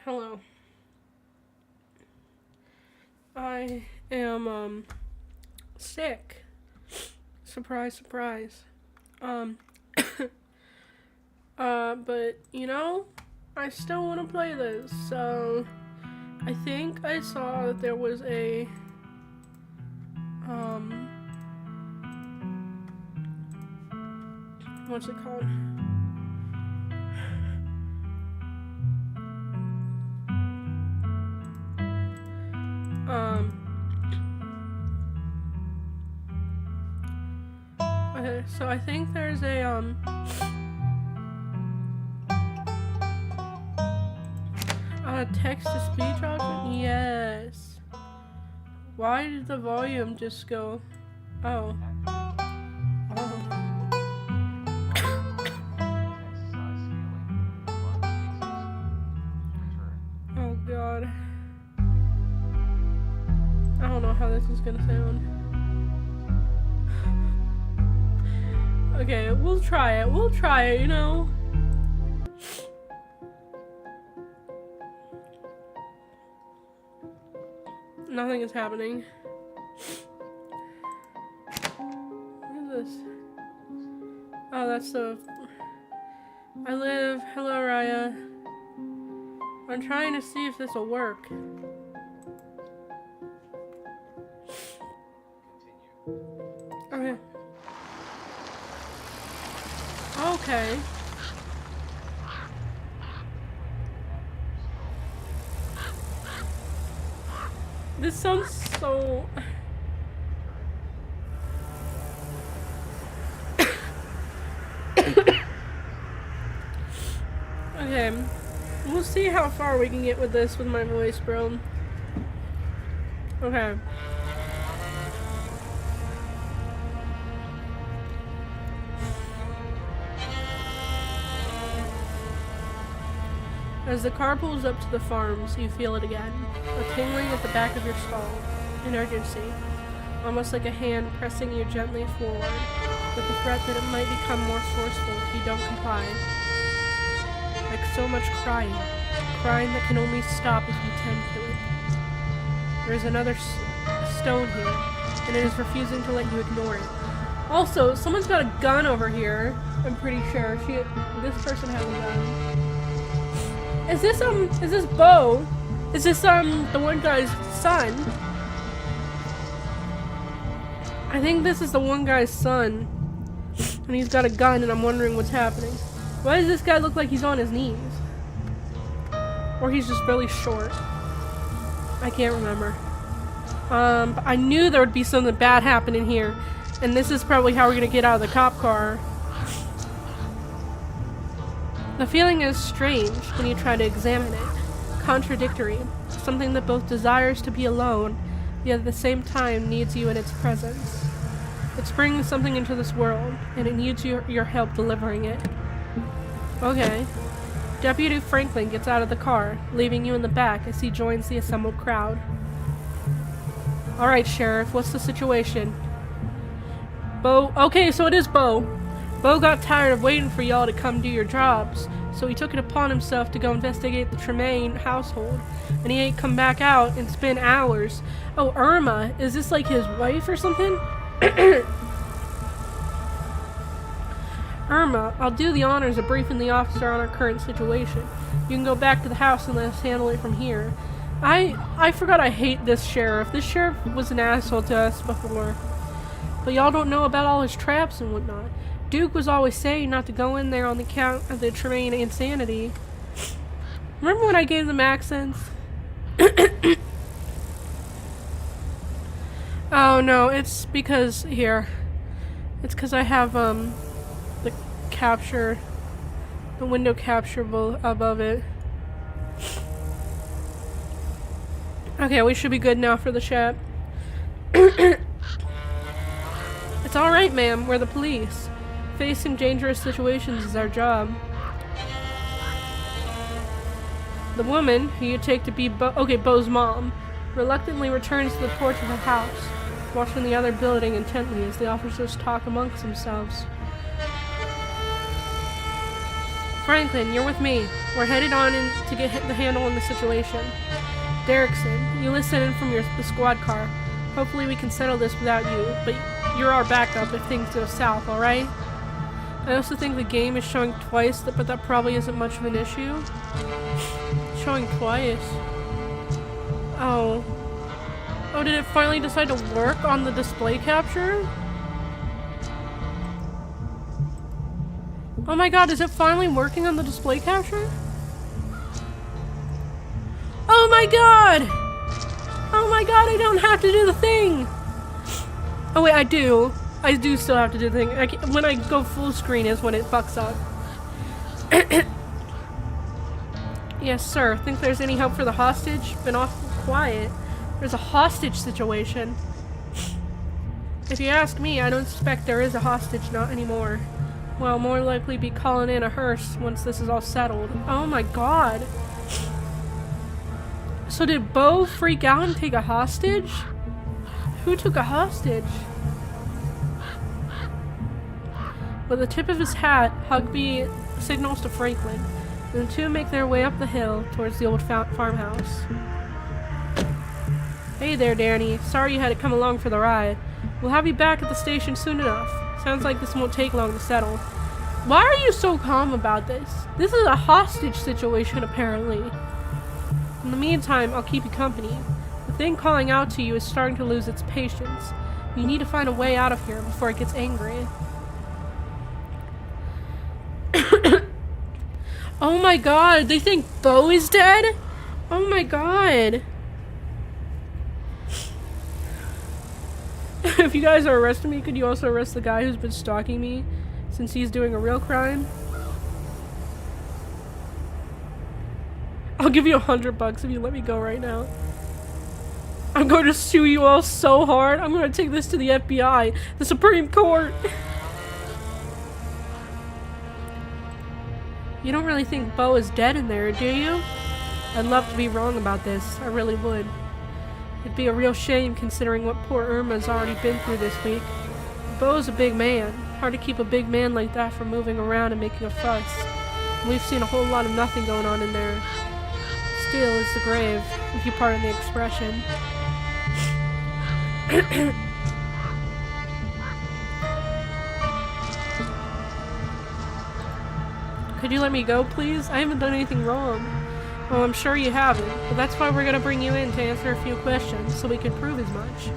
Hello. I am, sick. Surprise, surprise. Um, but, I still want to play this, so I think I saw that there was a, what's it called? Okay, so I think there's a, text-to-speech option? Yes. Why did the volume just go? Oh. Oh. Oh god. I don't know how this is gonna sound. Okay, we'll try it. We'll try it, Nothing is happening. What is this? Oh, that's the... I live. Hello, Raya. I'm trying to see if this will work. Okay. Okay. This sounds so... Okay. We'll see how far we can get with this with my voice, bro. Okay. As the car pulls up to the farms, you feel it again. A tingling at the back of your skull. An urgency. Almost like a hand pressing you gently forward, with the threat that it might become more forceful if you don't comply. Like so much crying. Crying that can only stop if you tend to it. There's another stone here, and it is refusing to let you ignore it. Also, someone's got a gun over here. I'm pretty sure. This person has a gun. Is this Bo? Is this, the one guy's son? I think this is the one guy's son. And he's got a gun, and I'm wondering what's happening. Why does this guy look like he's on his knees? Or he's just really short. I can't remember. But I knew there would be something bad happening here. And this is probably how we're gonna get out of the cop car. The feeling is strange when you try to examine it. Contradictory. Something that both desires to be alone, yet at the same time needs you in its presence. It's bringing something into this world, and it needs your help delivering it. Okay. Deputy Franklin gets out of the car, leaving you in the back as he joins the assembled crowd. Alright, Sheriff, what's the situation? Bo. Okay, so it is Bo. Bo got tired of waiting for y'all to come do your jobs, so he took it upon himself to go investigate the Tremaine household, and he ain't come back out, and it's been hours. Oh, Irma, is this like his wife or something? Irma, I'll do the honors of briefing the officer on our current situation. You can go back to the house and let us handle it from here. I forgot I hate this sheriff. This sheriff was an asshole to us before. But y'all don't know about all his traps and whatnot. Duke was always saying not to go in there on the count of the Tremaine insanity. Remember when I gave them accents? Oh no, it's because here. It's because I have the capture, the window capture above it. Okay, we should be good now for the chat. It's alright, ma'am. We're the police. Facing dangerous situations is our job. The woman, who you take to be Bo's mom, reluctantly returns to the porch of the house, watching the other building intently as the officers talk amongst themselves. Franklin, you're with me. We're headed on in to get the handle on the situation. Derrickson, you listen in from the squad car. Hopefully we can settle this without you, but you're our backup if things go south, alright? I also think the game is showing twice, but that probably isn't much of an issue. Showing twice. Oh. Oh, did it finally decide to work on the display capture? Oh my god, is it finally working on the display capture? Oh my god! Oh my god, I don't have to do the thing! Oh wait, I do. I do still have to do the thing. When I go full screen is when it fucks up. Yes, sir. Think there's any help for the hostage? Been awful quiet. There's a hostage situation. If you ask me, I don't suspect there is a hostage, not anymore. Well, more likely be calling in a hearse once this is all settled. Oh my god. So did Bo freak out and take a hostage? Who took a hostage? With the tip of his hat, Hugby signals to Franklin, and the two make their way up the hill towards the old farmhouse. Hey there, Danny. Sorry you had to come along for the ride. We'll have you back at the station soon enough. Sounds like this won't take long to settle. Why are you so calm about this? This is a hostage situation, apparently. In the meantime, I'll keep you company. The thing calling out to you is starting to lose its patience. You need to find a way out of here before it gets angry. Oh my god, they think Bo is dead? Oh my god. If you guys are arresting me, could you also arrest the guy who's been stalking me since he's doing a real crime? I'll give you $100 if you let me go right now. I'm going to sue you all so hard. I'm going to take this to the FBI, the Supreme Court. You don't really think Bo is dead in there, do you? I'd love to be wrong about this. I really would. It'd be a real shame considering what poor Irma's already been through this week. Bo's a big man. Hard to keep a big man like that from moving around and making a fuss. And we've seen a whole lot of nothing going on in there. Still is the grave, if you pardon the expression. Could you let me go, please? I haven't done anything wrong. Oh, I'm sure you haven't, but that's why we're gonna bring you in to answer a few questions, so we can prove as much.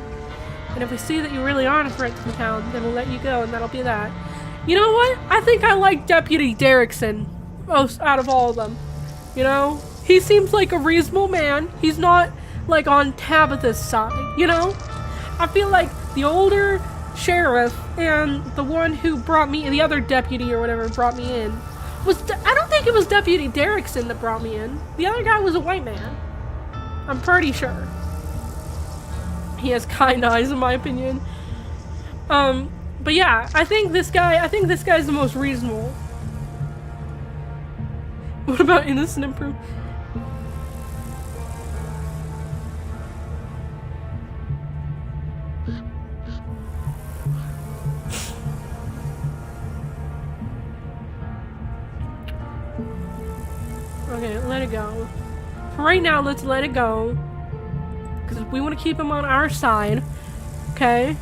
And if we see that you really aren't a threat to the town, then we'll let you go, and that'll be that. You know what? I think I like Deputy Derrickson most out of all of them. You know? He seems like a reasonable man. He's not, like, on Tabitha's side, you know? I feel like the older sheriff and the one who brought me, the other deputy or whatever brought me in, I don't think it was Deputy Derrickson that brought me in. The other guy was a white man. I'm pretty sure. He has kind eyes in my opinion. But yeah, I think this guy's the most reasonable. What about innocent improvement? Okay, let it go. For right now, let's let it go. Because we want to keep him on our side. Okay?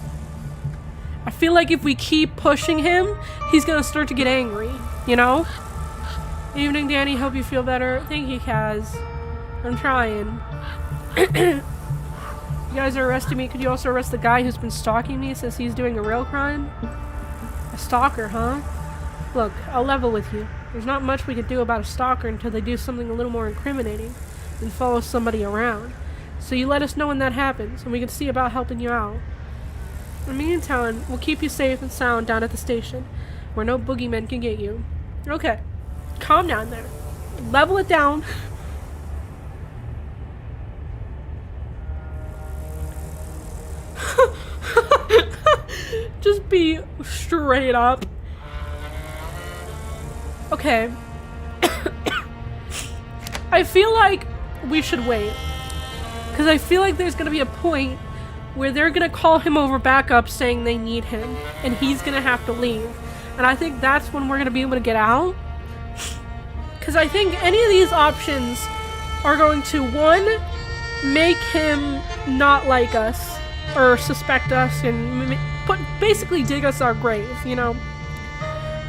I feel like if we keep pushing him, he's going to start to get angry. You know? Evening, Danny. Hope you feel better. Thank you, Kaz. I'm trying. You guys are arresting me. Could you also arrest the guy who's been stalking me since he's doing a real crime? A stalker, huh? Look, I'll level with you. There's not much we could do about a stalker until they do something a little more incriminating than follow somebody around. So you let us know when that happens, and we can see about helping you out. In the meantime, we'll keep you safe and sound down at the station, where no boogeymen can get you. Okay. Calm down there. Level it down. Just be straight up. Okay. I feel like we should wait. Because I feel like there's going to be a point where they're going to call him over back up saying they need him. And he's going to have to leave. And I think that's when we're going to be able to get out. Because I think any of these options are going to, one, make him not like us or suspect us and basically dig us our grave, you know?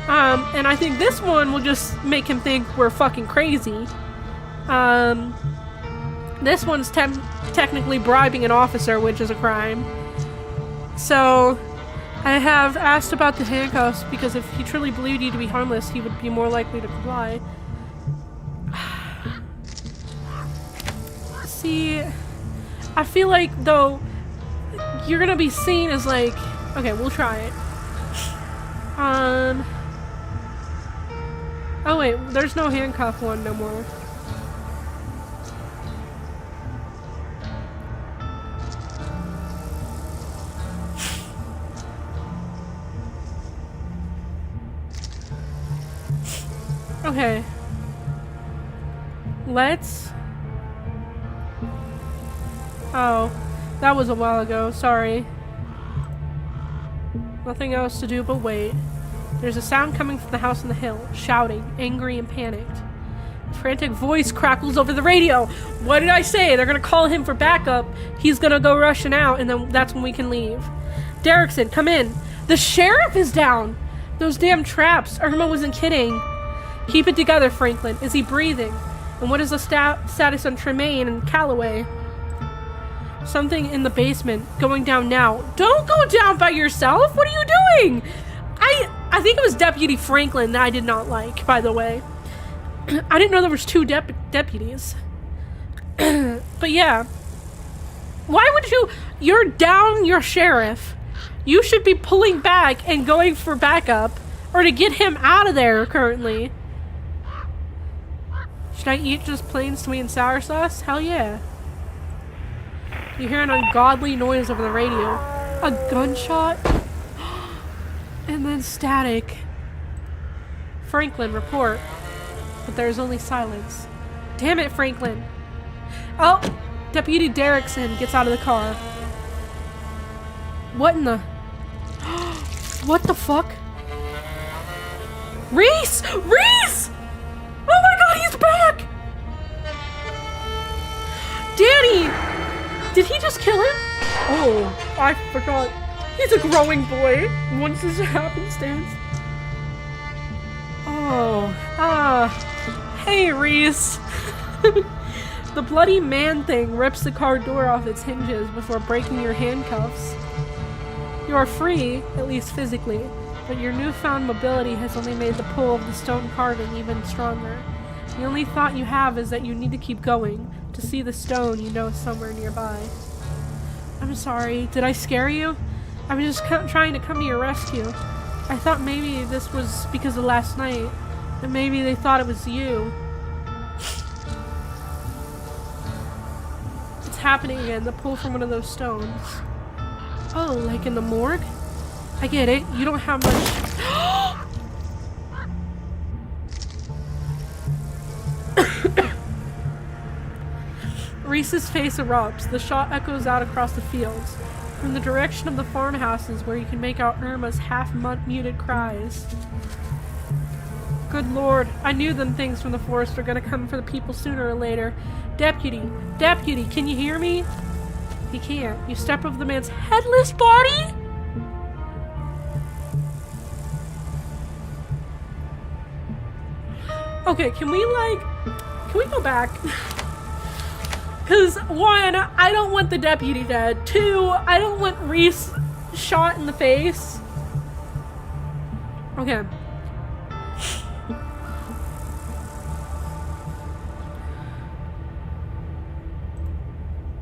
And I think this one will just make him think we're fucking crazy. This one's technically bribing an officer, which is a crime. So, I have asked about the handcuffs because if he truly believed you to be harmless, he would be more likely to comply. See, I feel like, though, you're gonna be seen as like... Okay, we'll try it. Oh wait, there's no handcuff one no more. Okay. Let's... Oh, that was a while ago, sorry. Nothing else to do but wait. There's a sound coming from the house on the hill, shouting, angry and panicked. A frantic voice crackles over the radio. What did I say? They're gonna call him for backup. He's gonna go rushing out, and then that's when we can leave. Derrickson, come in. The sheriff is down! Those damn traps. Irma wasn't kidding. Keep it together, Franklin. Is he breathing? And what is the status on Tremaine and Calloway? Something in the basement. Going down now. Don't go down by yourself! What are you doing? I think it was Deputy Franklin that I did not like, by the way. I didn't know there was two deputies. But yeah. Why would you... You're down your sheriff. You should be pulling back and going for backup. Or to get him out of there, currently. Should I eat just plain sweet and sour sauce? Hell yeah. You hear an ungodly noise over the radio. A gunshot? And then static. Franklin, report. But there's only silence. Damn it, Franklin. Oh! Deputy Derrickson gets out of the car. What in the... What the fuck? Reese! Reese! Oh my god, he's back! Danny! Did he just kill him? Oh, I forgot. He's a growing boy. Once this happenstance. Oh, hey, Reese. The bloody man thing rips the car door off its hinges before breaking your handcuffs. You are free, at least physically, but your newfound mobility has only made the pull of the stone carving even stronger. The only thought you have is that you need to keep going, to see the stone you know somewhere nearby. I'm sorry, did I scare you? I was just trying to come to your rescue. I thought maybe this was because of last night, and maybe they thought it was you. It's happening again, the pull from one of those stones. Oh, like in the morgue? I get it, you don't have much... Reese's face erupts. The shot echoes out across the fields, from the direction of the farmhouses where you can make out Irma's half-muted cries. Good lord, I knew them things from the forest were gonna come for the people sooner or later. Deputy! Deputy, can you hear me? He can't. You step over the man's headless body? Okay, can we go back? Because, one, I don't want the deputy dead. Two, I don't want Reese shot in the face. Okay.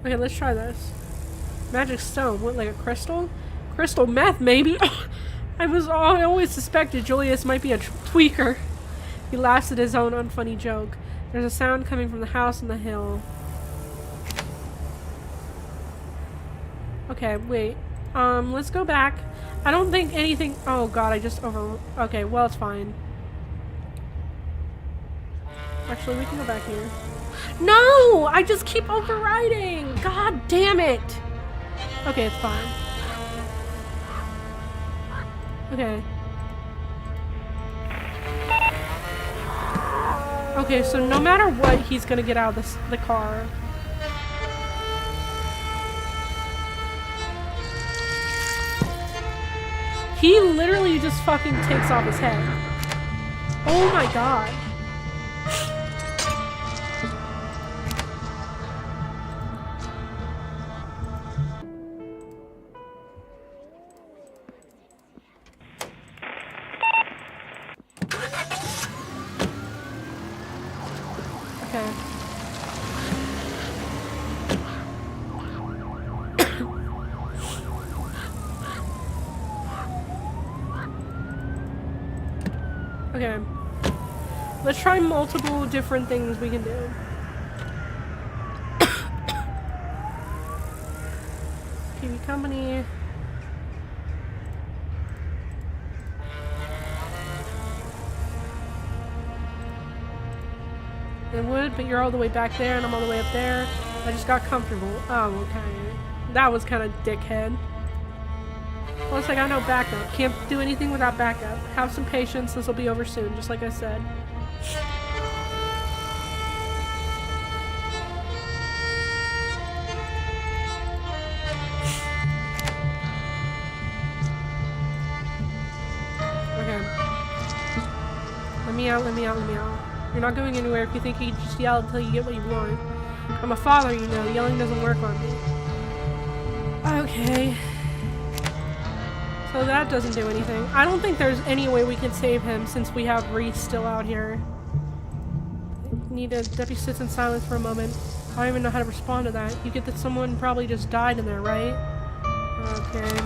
Okay, let's try this. Magic stone. What, like a crystal? Crystal meth, maybe? I always suspected Julius might be a tweaker. He laughs at his own unfunny joke. There's a sound coming from the house on the hill. Okay, wait. Let's go back. I don't think anything... Oh god, I just Okay, well, it's fine. Actually, we can go back here. No! I just keep overriding! God damn it! Okay, it's fine. Okay. Okay, so no matter what, he's gonna get out of the car. He literally just fucking takes off his head. Oh my god. Okay. Okay. Let's try multiple different things we can do. PV company. It would, but you're all the way back there and I'm all the way up there. I just got comfortable. Oh, okay. That was kind of dickhead. Plus, I got no backup. Can't do anything without backup. Have some patience. This will be over soon, just like I said. Okay. Let me out, let me out, let me out. You're not going anywhere if you think you can just yell until you get what you want. I'm a father, you know. Yelling doesn't work on me. Okay. So that doesn't do anything. I don't think there's any way we can save him since we have Reese still out here. Need a deputy sits in silence for a moment. I don't even know how to respond to that. You get that someone probably just died in there, right? Okay.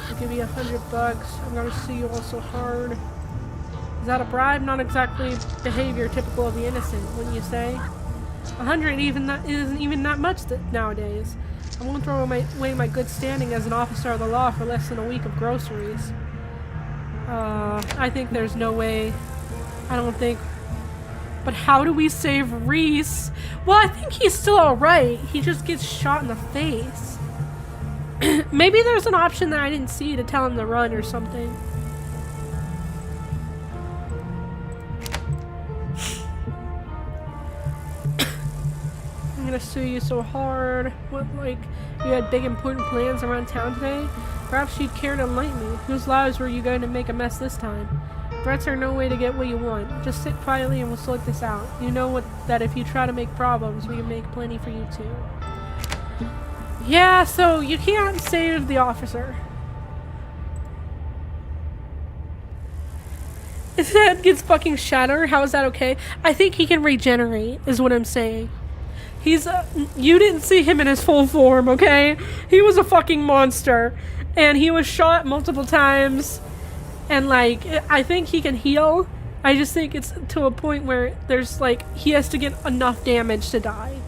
I'll give you $100. I'm gonna sue you all so hard. Is that a bribe? Not exactly behavior typical of the innocent, wouldn't you say? 100 isn't even that much nowadays. I won't throw away my good standing as an officer of the law for less than a week of groceries. I think there's no way. I don't think. But how do we save Reese? Well, I think he's still alright. He just gets shot in the face. Maybe there's an option that I didn't see to tell him to run or something. I'm gonna sue you so hard. What, like, you had big important plans around town today? Perhaps you'd care to enlighten me. Whose lives were you going to make a mess this time? Threats are no way to get what you want. Just sit quietly and we'll sort this out. You know that if you try to make problems, we can make plenty for you too. Yeah, so you can't save the officer. His head gets fucking shattered. How is that okay? I think he can regenerate, is what I'm saying. He's, you didn't see him in his full form, okay? He was a fucking monster. And he was shot multiple times. And, like, I think he can heal. I just think it's to a point where there's, like, he has to get enough damage to die.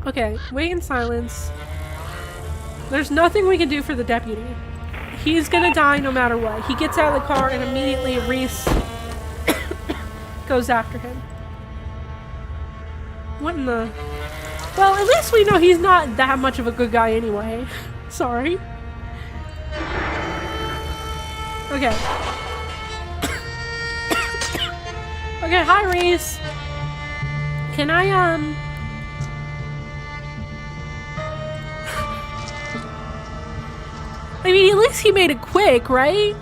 Okay, wait in silence. There's nothing we can do for the deputy. He's gonna die no matter what. He gets out of the car and immediately Reese goes after him. What in the... Well, at least we know he's not that much of a good guy anyway. Sorry. Okay. Okay, hi Reese. Can I, I mean, at least he made it quick, right?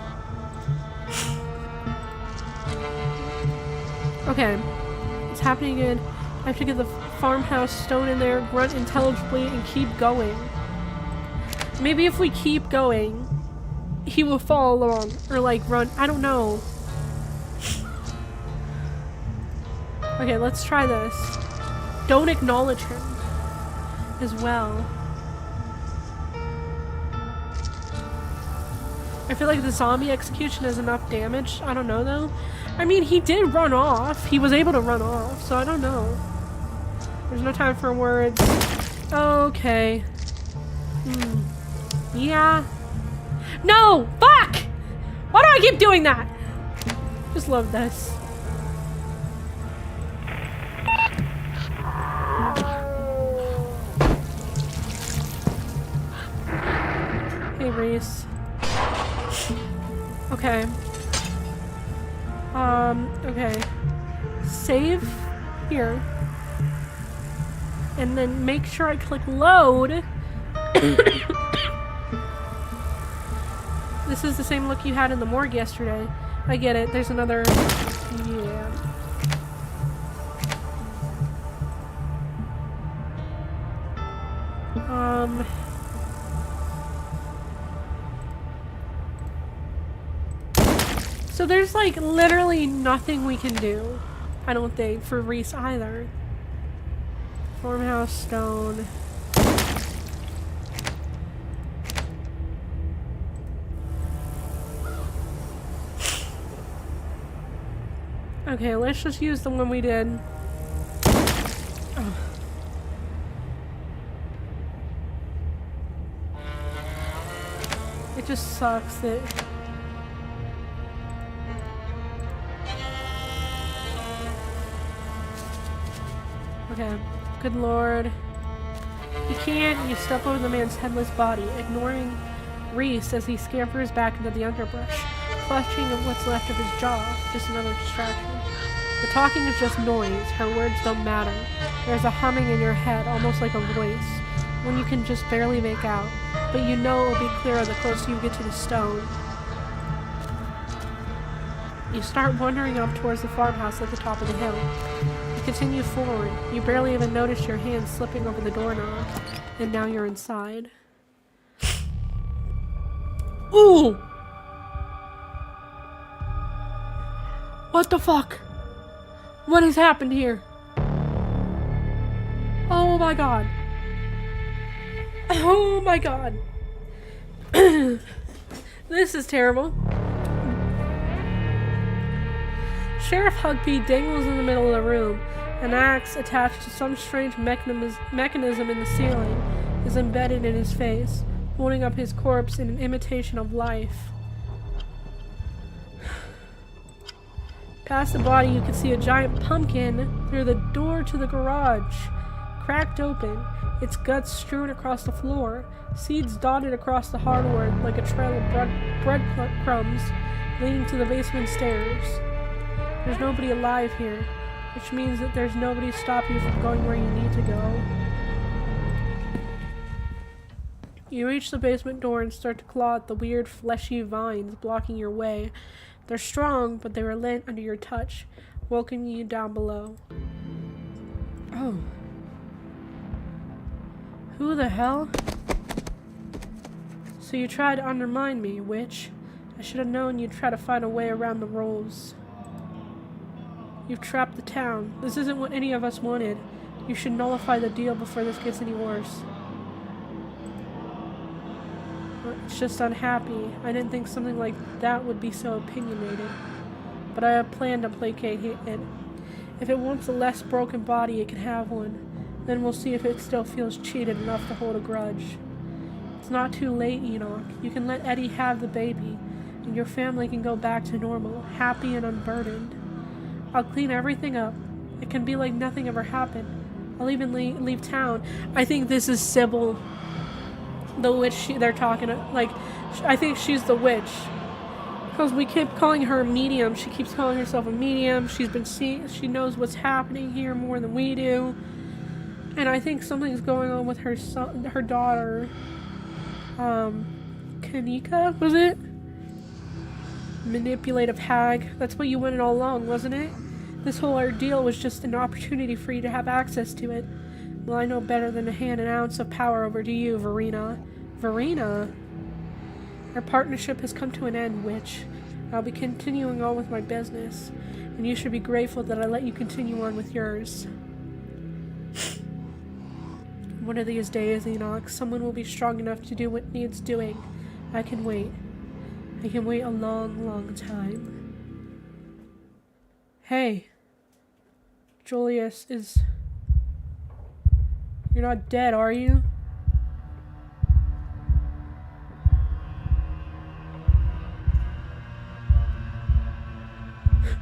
Okay. It's happening again. I have to get the farmhouse stone in there, grunt intelligibly, and keep going. Maybe if we keep going, he will follow along. Or, like, run. I don't know. Okay, let's try this. Don't acknowledge him as well. I feel like the zombie execution has enough damage. I don't know, though. I mean, he did run off. He was able to run off, so I don't know. There's no time for words. Okay. Yeah. No! Fuck! Why do I keep doing that? Just love this. Hey, Reese. Okay. Okay. Save here. And then make sure I click load. This is the same look you had in the morgue yesterday. I get it. There's another... Yeah. So there's like literally nothing we can do, I don't think, for Reese either. Farmhouse stone. Okay, let's just use the one we did. Oh. It just sucks that... Okay, good lord. You can't. You step over the man's headless body, ignoring Reese as he scampers back into the underbrush, clutching at what's left of his jaw. Just another distraction. The talking is just noise. Her words don't matter. There's a humming in your head, almost like a voice, one you can just barely make out, but you know it will be clearer the closer you get to the stone. You start wandering up towards the farmhouse at the top of the hill. You continue forward. You barely even notice your hand slipping over the doorknob, and now you're inside. Ooh! What the fuck? What has happened here? Oh my god. Oh my god. This is terrible. Sheriff Hugby dangles in the middle of the room. An axe attached to some strange mechanism in the ceiling is embedded in his face, holding up his corpse in an imitation of life. Past the body, you can see a giant pumpkin through the door to the garage, cracked open, its guts strewn across the floor, seeds dotted across the hardwood like a trail of breadcrumbs leading to the basement stairs. There's nobody alive here, which means that there's nobody to stop you from going where you need to go. You reach the basement door and start to claw at the weird fleshy vines blocking your way. They're strong, but they relent under your touch, welcoming you down below. Oh. Who the hell? So you tried to undermine me, witch. I should have known you'd try to find a way around the rules. You've trapped the town. This isn't what any of us wanted. You should nullify the deal before this gets any worse. It's just unhappy. I didn't think something like that would be so opinionated. But I have planned to placate it. If it wants a less broken body, it can have one. Then we'll see if it still feels cheated enough to hold a grudge. It's not too late, Enoch. You can let Eddie have the baby, and your family can go back to normal, happy and unburdened. I'll clean everything up. It can be like nothing ever happened. I'll even leave town. I think this is Sybil, the witch they're talking to. Like, I think she's the witch. Because we keep calling her a medium. She keeps calling herself a medium. She's been she knows what's happening here more than we do. And I think something's going on with her daughter. Kanika, was it? Manipulative hag. That's what you wanted all along, wasn't it? This whole ordeal was just an opportunity for you to have access to it. Well, I know better than to hand an ounce of power over to you, Verena. Verena? Our partnership has come to an end, witch. I'll be continuing on with my business, and you should be grateful that I let you continue on with yours. One of these days, Enoch, someone will be strong enough to do what needs doing. I can wait. I can wait a long, long time. Hey. Julius is... You're not dead, are you?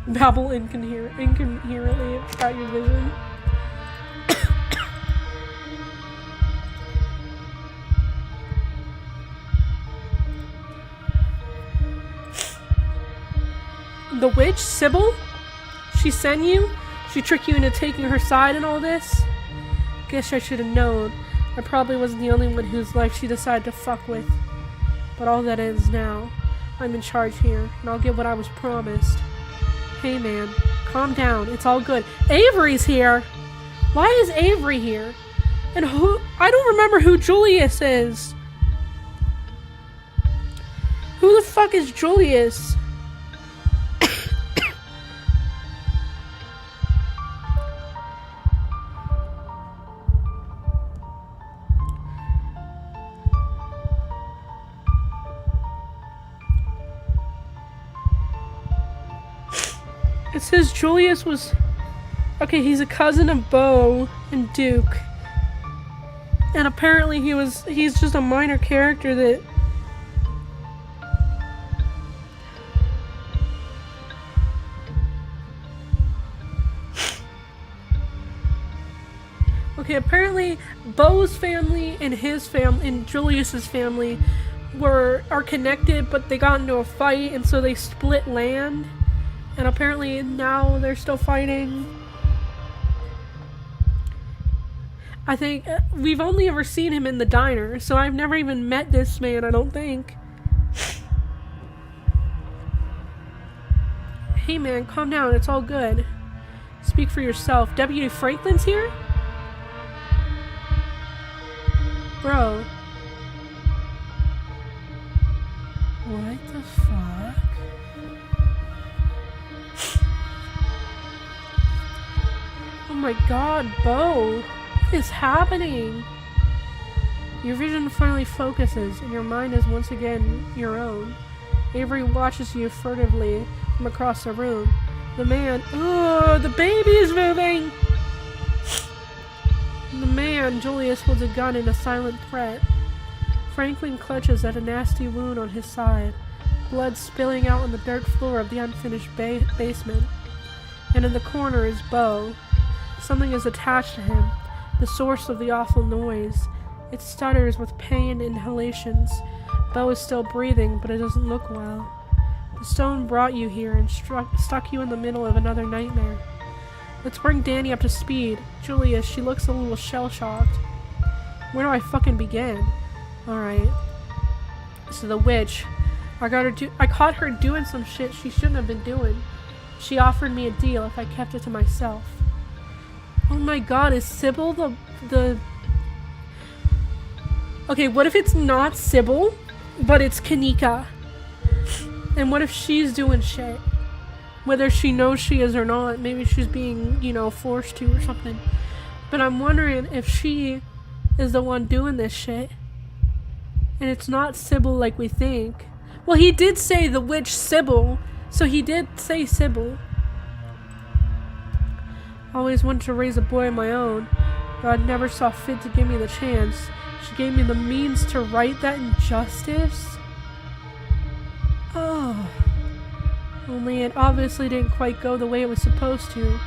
Babble incoherently about your vision. The witch, Sybil? She sent you? She tricked you into taking her side in all this? Guess I should have known. I probably wasn't the only one whose life she decided to fuck with. But all that ends now. I'm in charge here, and I'll get what I was promised. Hey man, calm down. It's all good. Avery's here! Why is Avery here? And who? I don't remember who Julius is. Who the fuck is Julius? It says Julius was... Okay, he's a cousin of Beau and Duke. And apparently he's just a minor character that... Okay, apparently Beau's family and his family and Julius's family are connected, but they got into a fight and so they split land. And apparently now they're still fighting. I think we've only ever seen him in the diner, so I've never even met this man, I don't think. Hey man, calm down, it's all good. Speak for yourself. Deputy Franklin's here? Bro. What the fuck? Oh my god, Beau. What is happening? Your vision finally focuses, and your mind is once again your own. Avery watches you furtively from across the room. The man... Oh, the baby is moving! The man, Julius, holds a gun in a silent threat. Franklin clutches at a nasty wound on his side, blood spilling out on the dirt floor of the unfinished basement. And in the corner is Beau. Something is attached to him, the source of the awful noise. It stutters with pain inhalations. Beau is still breathing, but it doesn't look well. The stone brought you here and stuck you in the middle of another nightmare. Let's bring Danny up to speed. Julius, she looks a little shell-shocked. Where do I fucking begin? Alright. So the witch. I caught her doing some shit she shouldn't have been doing. She offered me a deal if I kept it to myself. Oh my god, is Sybil the... Okay, what if it's not Sybil, but it's Kanika? And what if she's doing shit? Whether she knows she is or not. Maybe she's being, forced to or something. But I'm wondering if she is the one doing this shit. And it's not Sybil like we think. Well, he did say the witch Sybil. So he did say Sybil. Always wanted to raise a boy of my own. God never saw fit to give me the chance. She gave me the means to right that injustice. Oh. Only it obviously didn't quite go the way it was supposed to.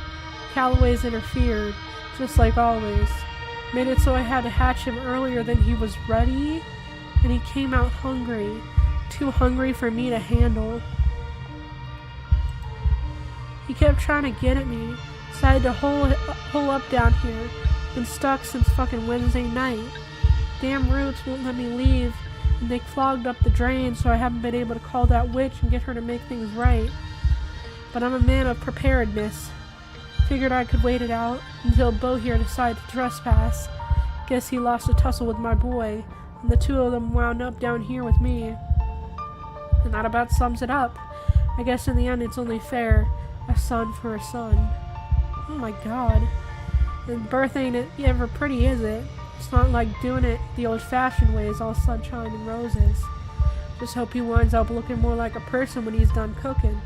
Calloway's interfered, just like always. Made it so I had to hatch him earlier than he was ready. And he came out hungry. Too hungry for me to handle. He kept trying to get at me. Decided to hole up down here. Been stuck since fucking Wednesday night. Damn roots won't let me leave. And they clogged up the drain, so I haven't been able to call that witch and get her to make things right. But I'm a man of preparedness. Figured I could wait it out until Beau here decided to trespass. Guess he lost a tussle with my boy, and the two of them wound up down here with me. And that about sums it up. I guess in the end it's only fair. A son for a son. Oh my god. And birth ain't ever pretty, is it? It's not like doing it the old-fashioned ways, all sunshine and roses. Just hope he winds up looking more like a person when he's done cooking.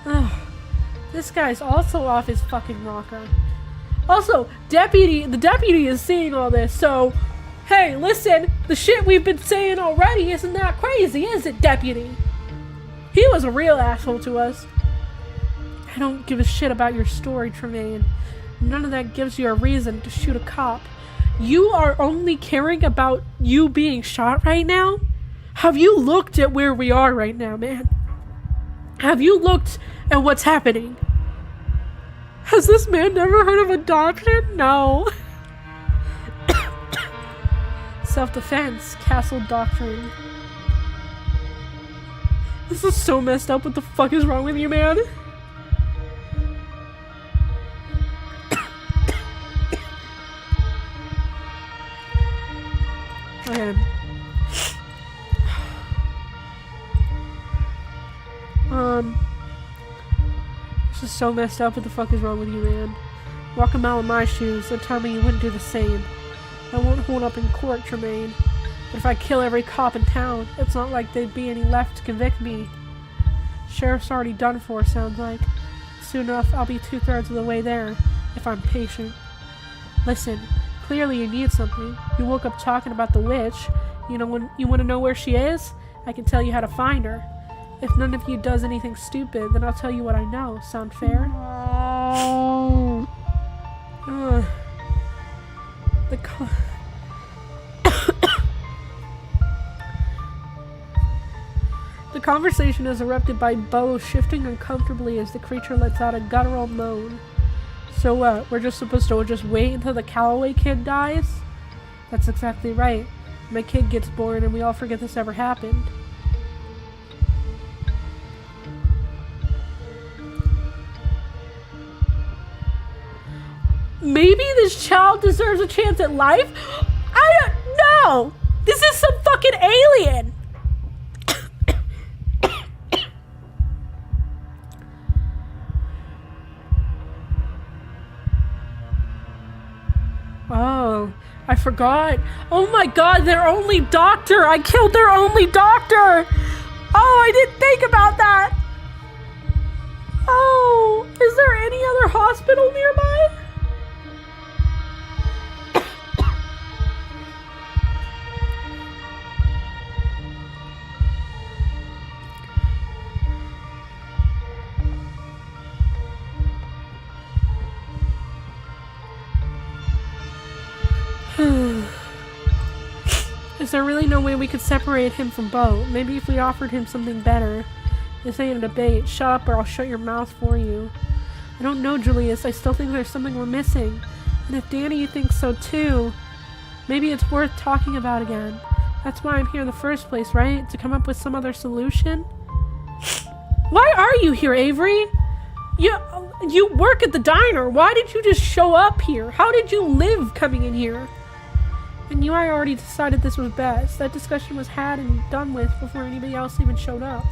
Ugh. This guy's also off his fucking rocker. Also, the deputy is seeing all this, so... Hey, listen, the shit we've been saying already isn't that crazy, is it, deputy? He was a real asshole to us. I don't give a shit about your story, Tremaine. None of that gives you a reason to shoot a cop. You are only caring about you being shot right now? Have you looked at where we are right now, man? Have you looked at what's happening? Has this man never heard of adoption? No. Self-defense, castle doctrine. This is so messed up. What the fuck is wrong with you, man? Okay. This is so messed up. What the fuck is wrong with you, man? Walk a mile in my shoes and tell me you wouldn't do the same. I won't hold up in court, Tremaine. But if I kill every cop in town, it's not like there'd be any left to convict me. Sheriff's already done for, sounds like. Soon enough, I'll be 2/3 of the way there, if I'm patient. Listen, clearly you need something. You woke up talking about the witch. You know, when you want to know where she is? I can tell you how to find her. If none of you does anything stupid, then I'll tell you what I know. Sound fair? The conversation is erupted by Bo shifting uncomfortably as the creature lets out a guttural moan. So what? We're just supposed to just wait until the Calloway kid dies? That's exactly right. My kid gets born and we all forget this ever happened. Maybe this child deserves a chance at life? I don't know! This is some fucking alien! Oh, I forgot. Oh my god, their only doctor! I killed their only doctor! Oh, I didn't think about that! Oh, is there any other hospital nearby? Is there really no way we could separate him from Bo? Maybe if we offered him something better. This ain't a debate. Shut up or I'll shut your mouth for you. I don't know, Julius. I still think there's something we're missing. And if Danny thinks so too, maybe it's worth talking about again. That's why I'm here in the first place, right? To come up with some other solution? Why are you here, Avery? You work at the diner. Why did you just show up here? How did you live coming in here? And you and I already decided this was best. That discussion was had and done with before anybody else even showed up.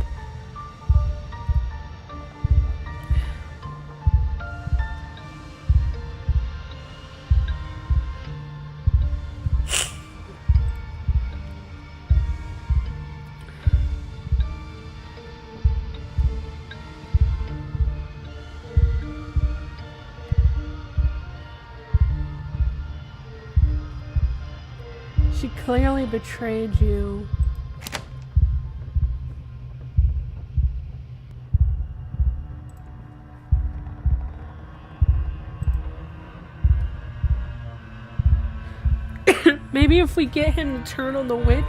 She clearly betrayed you. Maybe if we get him to turn on the witch.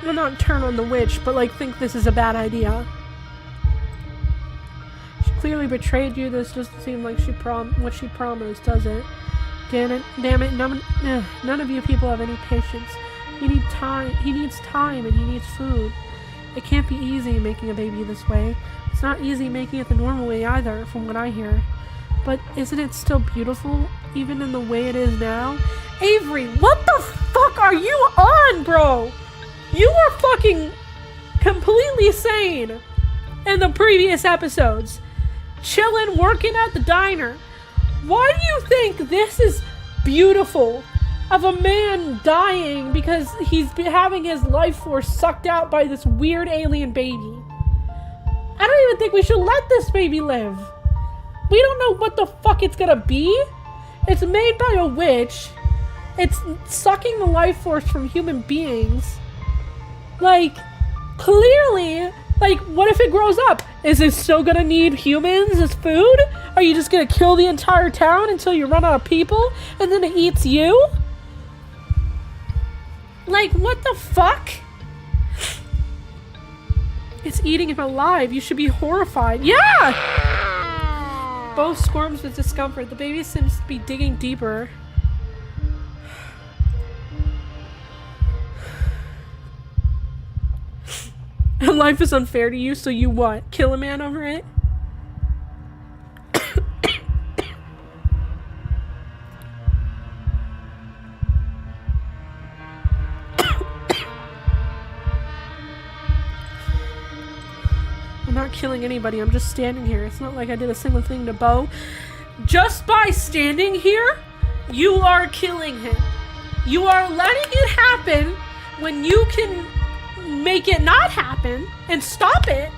Well, not turn on the witch, but like think this is a bad idea. She clearly betrayed you. This doesn't seem like what she promised, does it? Damn it, none of you people have any patience. He needs time and he needs food. It can't be easy making a baby this way. It's not easy making it the normal way either, from what I hear. But isn't it still beautiful, even in the way it is now? Avery, what the fuck are you on, bro? You were fucking completely sane in the previous episodes. Chilling, working at the diner. Why do you think this is beautiful? Of a man dying because he's been having his life force sucked out by this weird alien baby. I don't even think we should let this baby live. We don't know what the fuck it's gonna be. It's made by a witch. It's sucking the life force from human beings. Like, clearly, like, what if it grows up? Is it still gonna need humans as food? Are you just gonna kill the entire town until you run out of people and then it eats you? Like, what the fuck? It's eating him alive. You should be horrified. Yeah! Bo squirms with discomfort. The baby seems to be digging deeper. Life is unfair to you, so you what? Kill a man over it? I'm not killing anybody, I'm just standing here. It's not like I did a single thing to Bo. Just by standing here, you are killing him. You are letting it happen when you can make it not happen and stop it,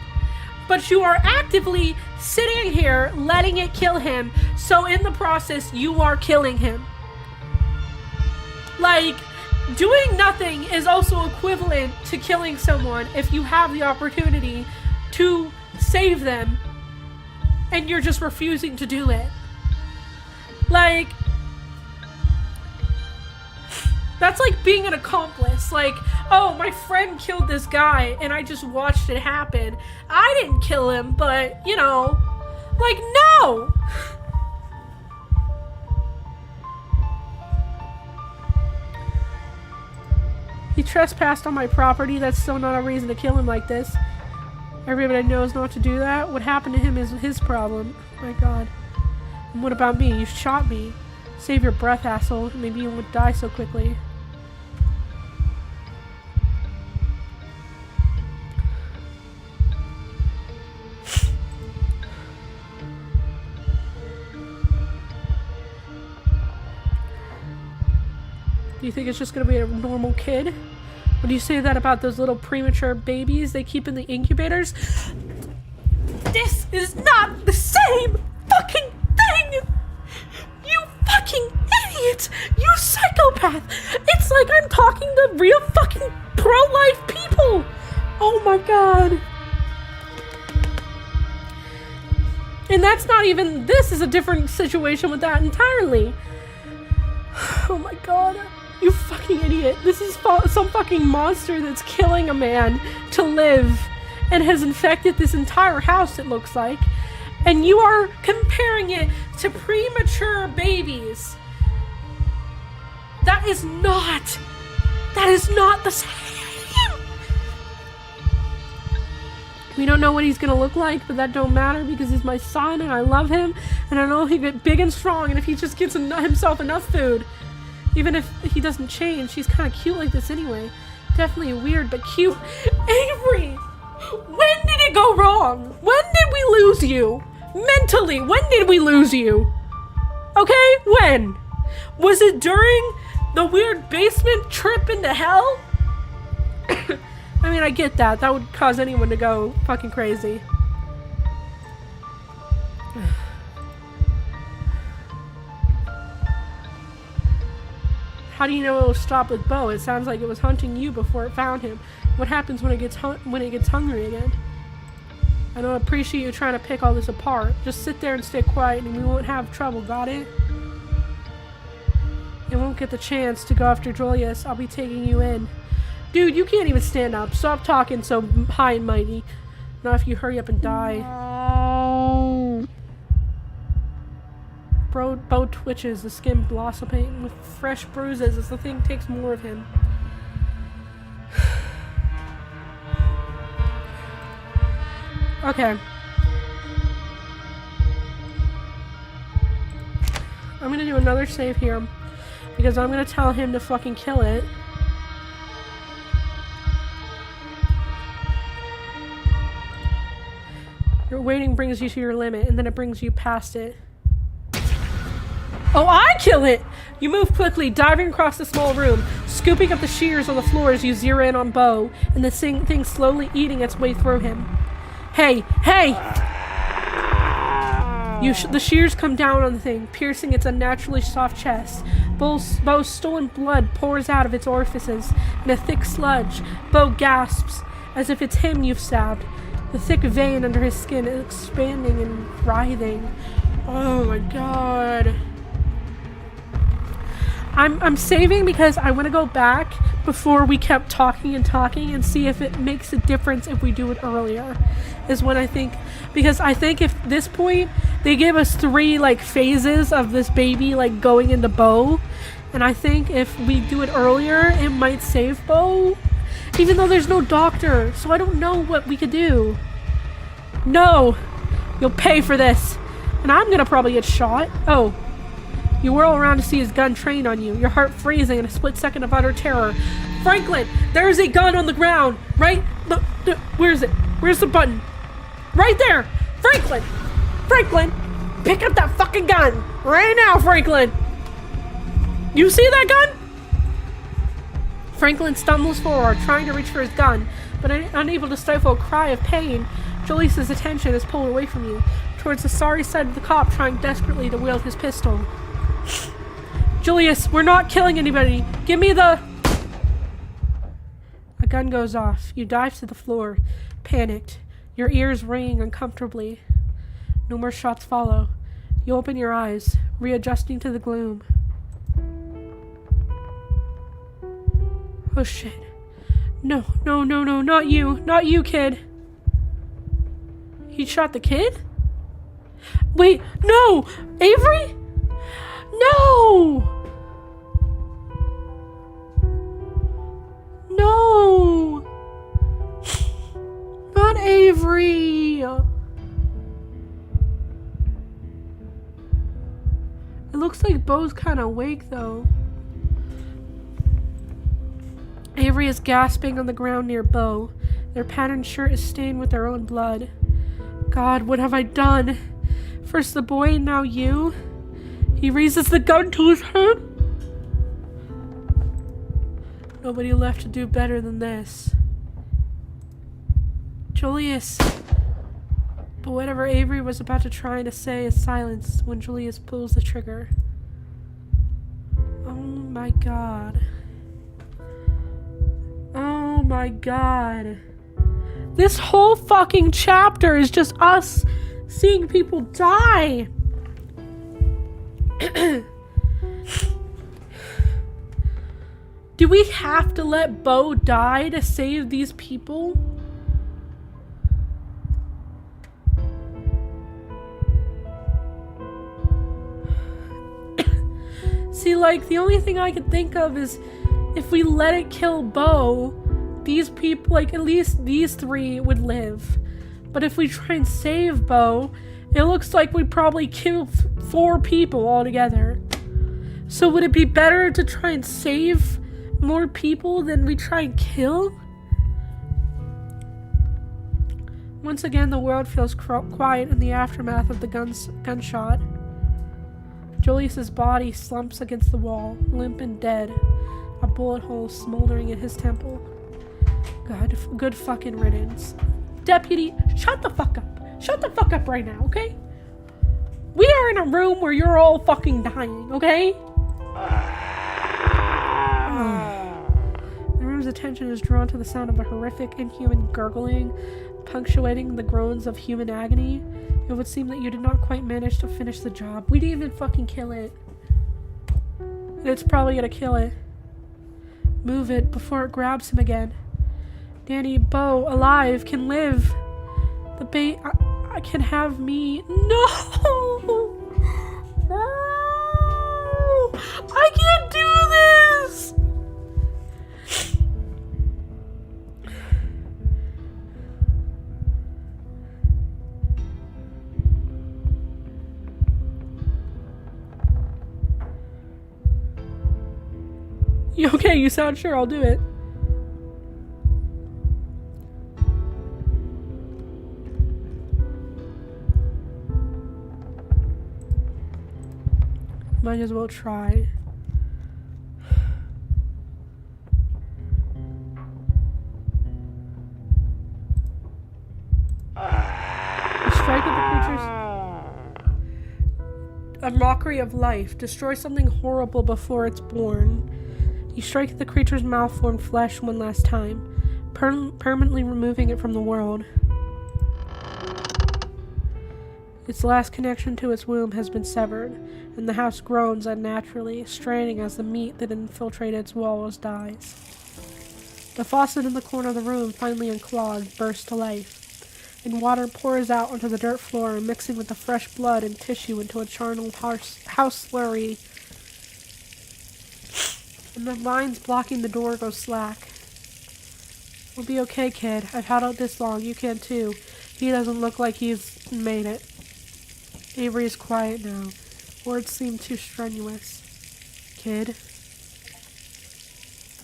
but you are actively sitting here letting it kill him, so in the process you are killing him. Like, doing nothing is also equivalent to killing someone if you have the opportunity to save them and you're just refusing to do it. Like, that's like being an accomplice. Like, oh, my friend killed this guy and I just watched it happen. I didn't kill him, but, you know, like, no! He trespassed on my property. That's still not a reason to kill him like this. Everybody knows not to do that. What happened to him is his problem. Oh my god. And what about me? You shot me. Save your breath, asshole. Maybe you won't die so quickly. Do you think it's just gonna be a normal kid? Would you say that about those little premature babies they keep in the incubators? This is not the same fucking thing! You fucking idiot! You psychopath! It's like I'm talking to real fucking pro-life people! Oh my god. And that's not even, this is a different situation with that entirely. Oh my god. You fucking idiot. This is some fucking monster that's killing a man to live and has infected this entire house, it looks like. And you are comparing it to premature babies. That is not the same. We don't know what he's gonna look like, but that don't matter because he's my son and I love him. And I know he'll get big and strong, and if he just gets himself enough food. Even if he doesn't change, he's kind of cute like this anyway. Definitely weird, but cute. Avery! When did it go wrong? When did we lose you? Mentally, when did we lose you? Okay, when? Was it during the weird basement trip into hell? I mean, I get that. That would cause anyone to go fucking crazy. How do you know it will stop with Bo? It sounds like it was hunting you before it found him. What happens when it gets hungry again? I don't appreciate you trying to pick all this apart. Just sit there and stay quiet and we won't have trouble, got it? You won't get the chance to go after Julius. I'll be taking you in. Dude, you can't even stand up. Stop talking so high and mighty. Not if you hurry up and die. Bo twitches, the skin blossoming with fresh bruises as the thing takes more of him. Okay. I'm gonna do another save here because I'm gonna tell him to fucking kill it. Your waiting brings you to your limit and then it brings you past it. Oh, I kill it! You move quickly, diving across the small room, scooping up the shears on the floor as you zero in on Bo, and the thing slowly eating its way through him. Hey! Hey! The shears come down on the thing, piercing its unnaturally soft chest. Bo's stolen blood pours out of its orifices in a thick sludge. Bo gasps, as if it's him you've stabbed. The thick vein under his skin is expanding and writhing. Oh my god. I'm saving because I want to go back before we kept talking and see if it makes a difference if we do it earlier, is what I think. Because I think if this point, they gave us 3 like phases of this baby like going into Bo, and I think if we do it earlier, it might save Bo, even though there's no doctor, so I don't know what we could do. No! You'll pay for this! And I'm gonna probably get shot. Oh. You whirl around to see his gun trained on you, your heart freezing in a split second of utter terror. Franklin! There's a gun on the ground! Right? Look, where is it? Where's the button? Right there! Franklin! Franklin! Pick up that fucking gun! Right now, Franklin! You see that gun? Franklin stumbles forward, trying to reach for his gun, but unable to stifle a cry of pain. Julius's attention is pulled away from you, towards the sorry side of the cop trying desperately to wield his pistol. Julius, we're not killing anybody. Give me the... A gun goes off. You dive to the floor, panicked, your ears ringing uncomfortably. No more shots follow. You open your eyes, readjusting to the gloom. Oh shit. No, no, no, no, not you. Not you, kid. He shot the kid? Wait, no! Avery? No! No! Not Avery! It looks like Bo's kind of awake, though. Avery is gasping on the ground near Bo. Their patterned shirt is stained with their own blood. God, what have I done? First the boy, and now you? He raises the gun to his head? Nobody left to do better than this. Julius. But whatever Avery was about to try to say is silenced when Julius pulls the trigger. Oh my god. Oh my god. This whole fucking chapter is just us seeing people die. Do we have to let Bo die to save these people? See, like, the only thing I could think of is if we let it kill Bo, these people, like, at least these 3 would live. But if we try and save Bo, it looks like we'd probably kill 4 people altogether. So would it be better to try and save more people than we try and kill? Once again, the world feels quiet in the aftermath of the gunshot. Julius's body slumps against the wall, limp and dead, a bullet hole smoldering in his temple. God, good fucking riddance. Deputy, shut the fuck up. Shut the fuck up right now, okay? We are in a room where you're all fucking dying, okay? The room's attention is drawn to the sound of a horrific, inhuman gurgling, punctuating the groans of human agony. It would seem that you did not quite manage to finish the job. We didn't even fucking kill it. And it's probably gonna kill it. Move it before it grabs him again. Danny, Bo, alive, can live. The I can have me. No! No! I can't do this! Okay, you sound sure, I'll do it. Might as well try. You strike at the creature's... A mockery of life. Destroy something horrible before it's born. You strike at the creature's malformed flesh one last time, permanently removing it from the world. Its last connection to its womb has been severed, and the house groans unnaturally, straining as the meat that infiltrated its walls dies. The faucet in the corner of the room, finally unclogged, bursts to life, and water pours out onto the dirt floor, mixing with the fresh blood and tissue into a charnel house slurry. And the lines blocking the door go slack. We'll be okay, kid. I've held out this long. You can too. He doesn't look like he's made it. Avery is quiet now. Words seem too strenuous. Kid.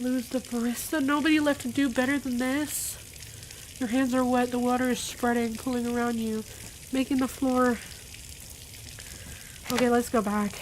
Lose the barista. Nobody left to do better than this. Your hands are wet. The water is spreading, pulling around you, making the floor... Okay, let's go back.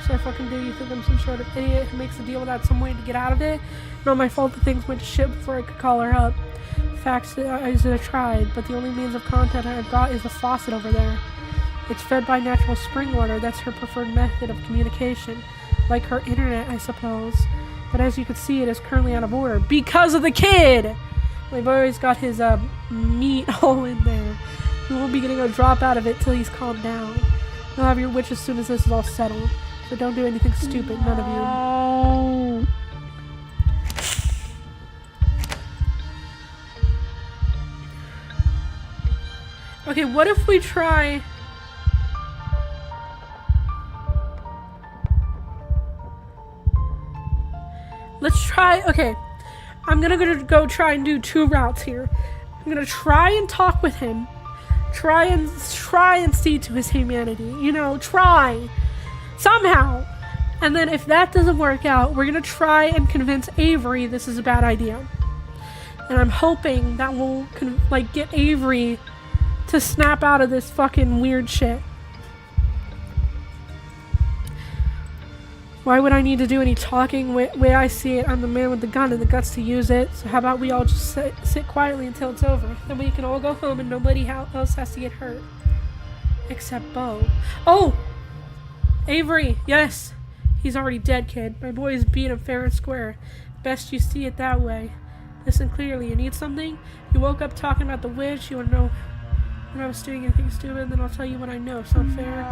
I fucking do. You think I'm some sort of idiot who makes a deal without some way to get out of it? Not my fault that things went to shit before I could call her up. Facts is I tried, but the only means of contact I've got is the faucet over there. It's fed by natural spring water. That's her preferred method of communication. Like her internet, I suppose. But as you can see, it is currently out of order. Because of the kid! My boy's got his meat all in there. You won't be getting a drop out of it till he's calmed down. You'll have your wish as soon as this is all settled. So don't do anything stupid, none of you. Okay, what if we try... Let's try... Okay, I'm gonna go try and do two routes here. I'm gonna try and talk with him. Try and see to his humanity. You know, try. Somehow. And then if that doesn't work out, we're going to try and convince Avery this is a bad idea. And I'm hoping that will get Avery to snap out of this fucking weird shit. Why would I need to do any talking? Way I see it, I'm the man with the gun and the guts to use it. So how about we all just sit quietly until it's over. Then we can all go home and nobody else has to get hurt. Except Bo. Oh! Avery, yes. He's already dead, kid. My boys beat him fair and square. Best you see it that way. Listen clearly. You need something? You woke up talking about the witch. You want to know when I was doing anything stupid? Then I'll tell you what I know. Sound fair?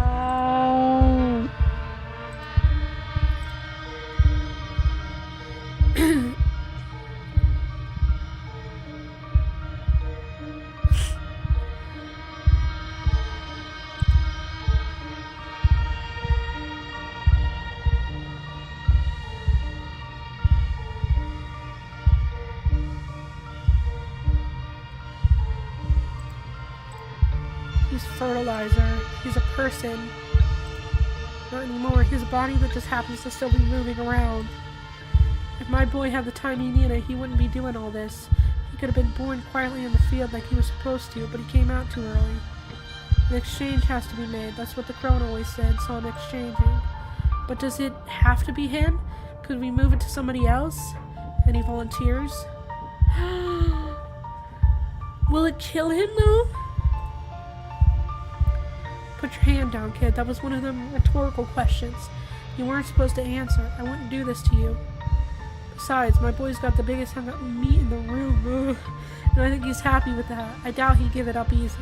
He's fertilizer. He's a person. Not anymore. He's a body that just happens to still be moving around. If my boy had the time he needed, he wouldn't be doing all this. He could have been born quietly in the field like he was supposed to, but he came out too early. An exchange has to be made. That's what the crone always said, so I'm exchanging. But does it have to be him? Could we move it to somebody else? Any volunteers? Will it kill him, though? Put your hand down, kid. That was one of them rhetorical questions. You weren't supposed to answer. I wouldn't do this to you. Besides, my boy's got the biggest hunk of meat in the room. Ugh. And I think he's happy with that. I doubt he'd give it up easy.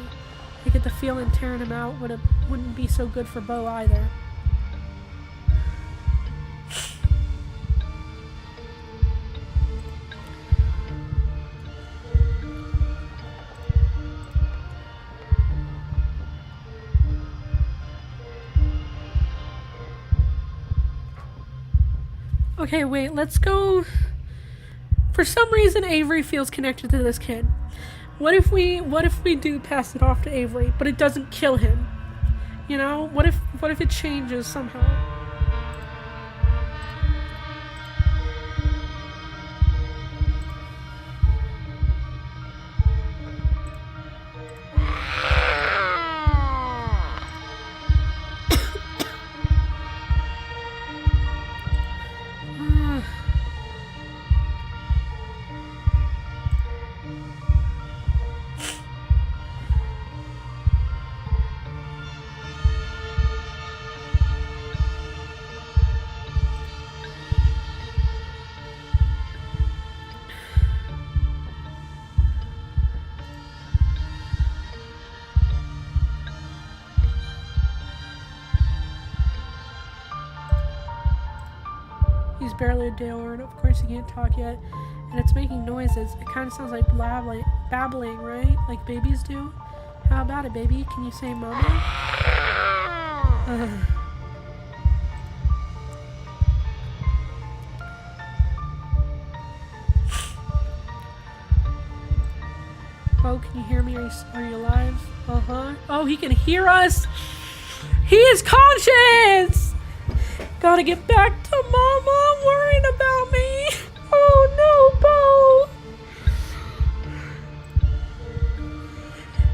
I get the feeling tearing him out wouldn't be so good for Bo either. Okay, wait, let's go... For some reason, Avery feels connected to this kid. What if we do pass it off to Avery, but it doesn't kill him? You know? What if it changes somehow? barely a day old. Of course, he can't talk yet. And it's making noises. It kind of sounds like babbling, right? Like babies do. How about it, baby? Can you say mama? Oh, can you hear me? Are you alive? Uh-huh. Oh, he can hear us! He is conscious! Gotta get back to mama, worrying about me! Oh no, Bo!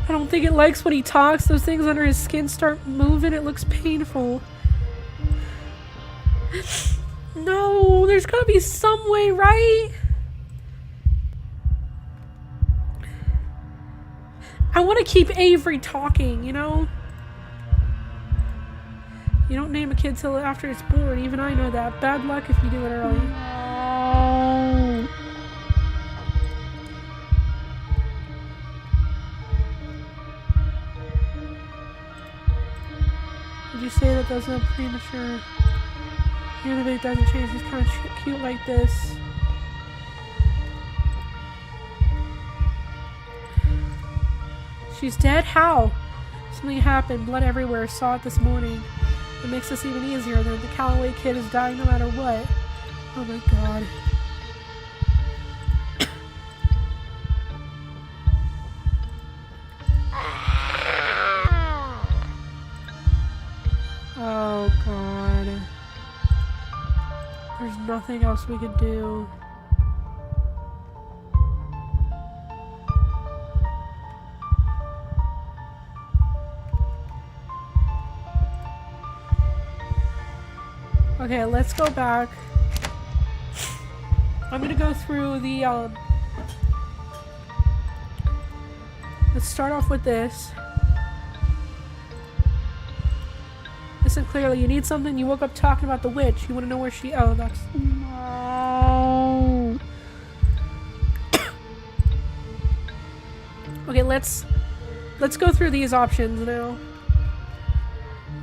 I don't think it likes when he talks. Those things under his skin start moving. It looks painful. No, there's gotta be some way, right? I want to keep Avery talking, you know? You don't name a kid till after it's born. Even I know that. Bad luck if you do it early. No. Would you say that that's a premature? Even if it doesn't change, he's kind of cute like this. She's dead? How? Something happened. Blood everywhere. Saw it this morning. It makes this even easier. The Calloway kid is dying no matter what. Oh my god. Oh god. There's nothing else we could do. Okay, let's go back. I'm gonna go through the, let's start off with this. Listen clearly, you need something? You woke up talking about the witch. You wanna know where she... Oh, that's... No. Okay, let's go through these options now.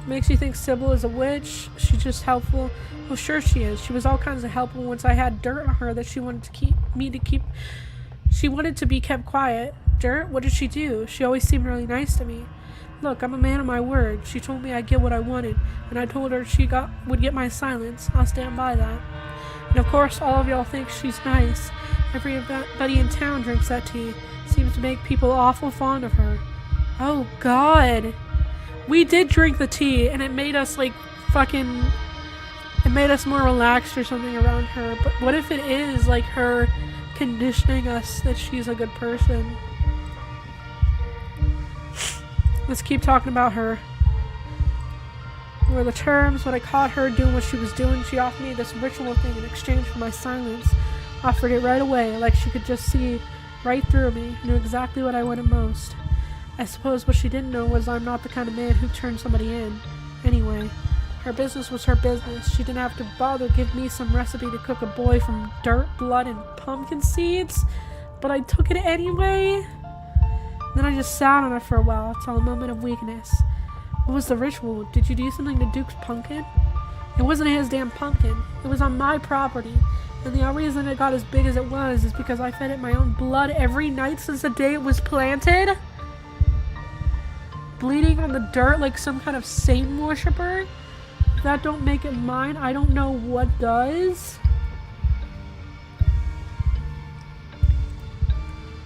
Makes you think Sybil is a witch. She's just helpful. Well, sure she is. She was all kinds of helpful once I had dirt on her that she wanted to be kept quiet. Dirt? What did she do? She always seemed really nice to me. Look, I'm a man of my word. She told me I'd get what I wanted, and I told her she would get my silence. I'll stand by that. And of course, all of y'all think she's nice. Everybody in town drinks that tea. Seems to make people awful fond of her. Oh, God. We did drink the tea, and it made us, like, it made us more relaxed or something around her. But what if it is, like, her conditioning us that she's a good person? Let's keep talking about her. Were the terms when I caught her doing what she was doing? She offered me this ritual thing in exchange for my silence. Offered it right away, like she could just see right through me, knew exactly what I wanted most. I suppose what she didn't know was I'm not the kind of man who turns somebody in. Anyway, her business was her business. She didn't have to bother give me some recipe to cook a boy from dirt, blood, and pumpkin seeds. But I took it anyway. Then I just sat on it for a while, till a moment of weakness. What was the ritual? Did you do something to Duke's pumpkin? It wasn't his damn pumpkin. It was on my property. And the only reason it got as big as it was is because I fed it my own blood every night since the day it was planted? Bleeding on the dirt like some kind of Satan worshiper? If that don't make it mine, I don't know what does.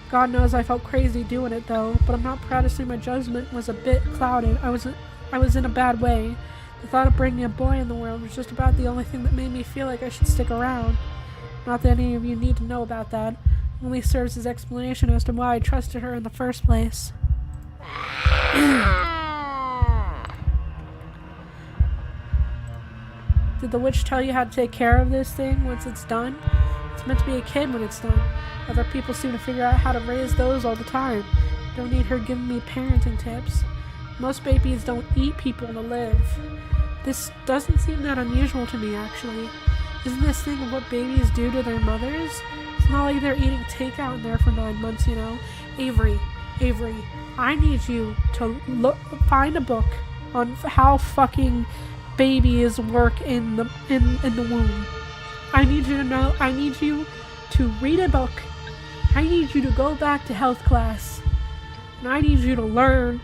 God knows I felt crazy doing it though, but I'm not proud to say my judgment was a bit clouded. I was in a bad way. The thought of bringing a boy in the world was just about the only thing that made me feel like I should stick around. Not that any of you need to know about that. It only serves as explanation as to why I trusted her in the first place. Did the witch tell you how to take care of this thing once it's done? It's meant to be a kid when it's done. Other people seem to figure out how to raise those all the time. Don't need her giving me parenting tips. Most babies don't eat people to live. This doesn't seem that unusual to me, actually. Isn't this thing of what babies do to their mothers? It's not like they're eating takeout in there for 9 months, you know? Avery, I need you to find a book on how fucking babies work in the womb. I need you to know, I need you to read a book. I need you to go back to health class. And I need you to learn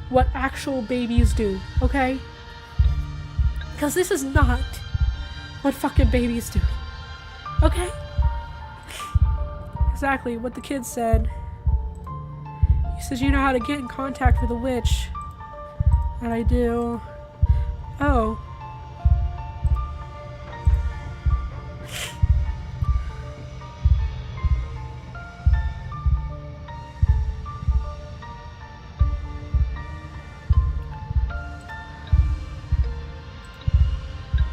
what actual babies do, okay? Because this is not what fucking babies do, okay? Exactly what the kid said. He says, you know how to get in contact with a witch. And I do. Oh.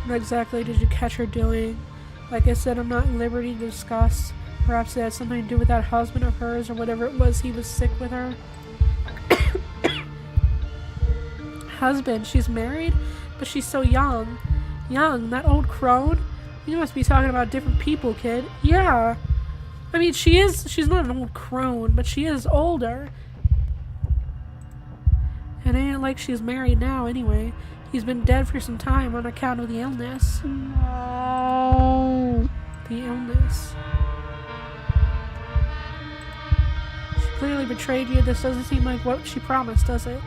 What exactly did you catch her doing? Like I said, I'm not at liberty to discuss. Perhaps it had something to do with that husband of hers or whatever it was, he was sick with her. Husband, she's married, but she's so young. Young, that old crone? You must be talking about different people, kid. Yeah. I mean, she's not an old crone, but she is older. And it ain't like she's married now, anyway. He's been dead for some time on account of the illness. No. The illness. She clearly betrayed you. This doesn't seem like what she promised, does it?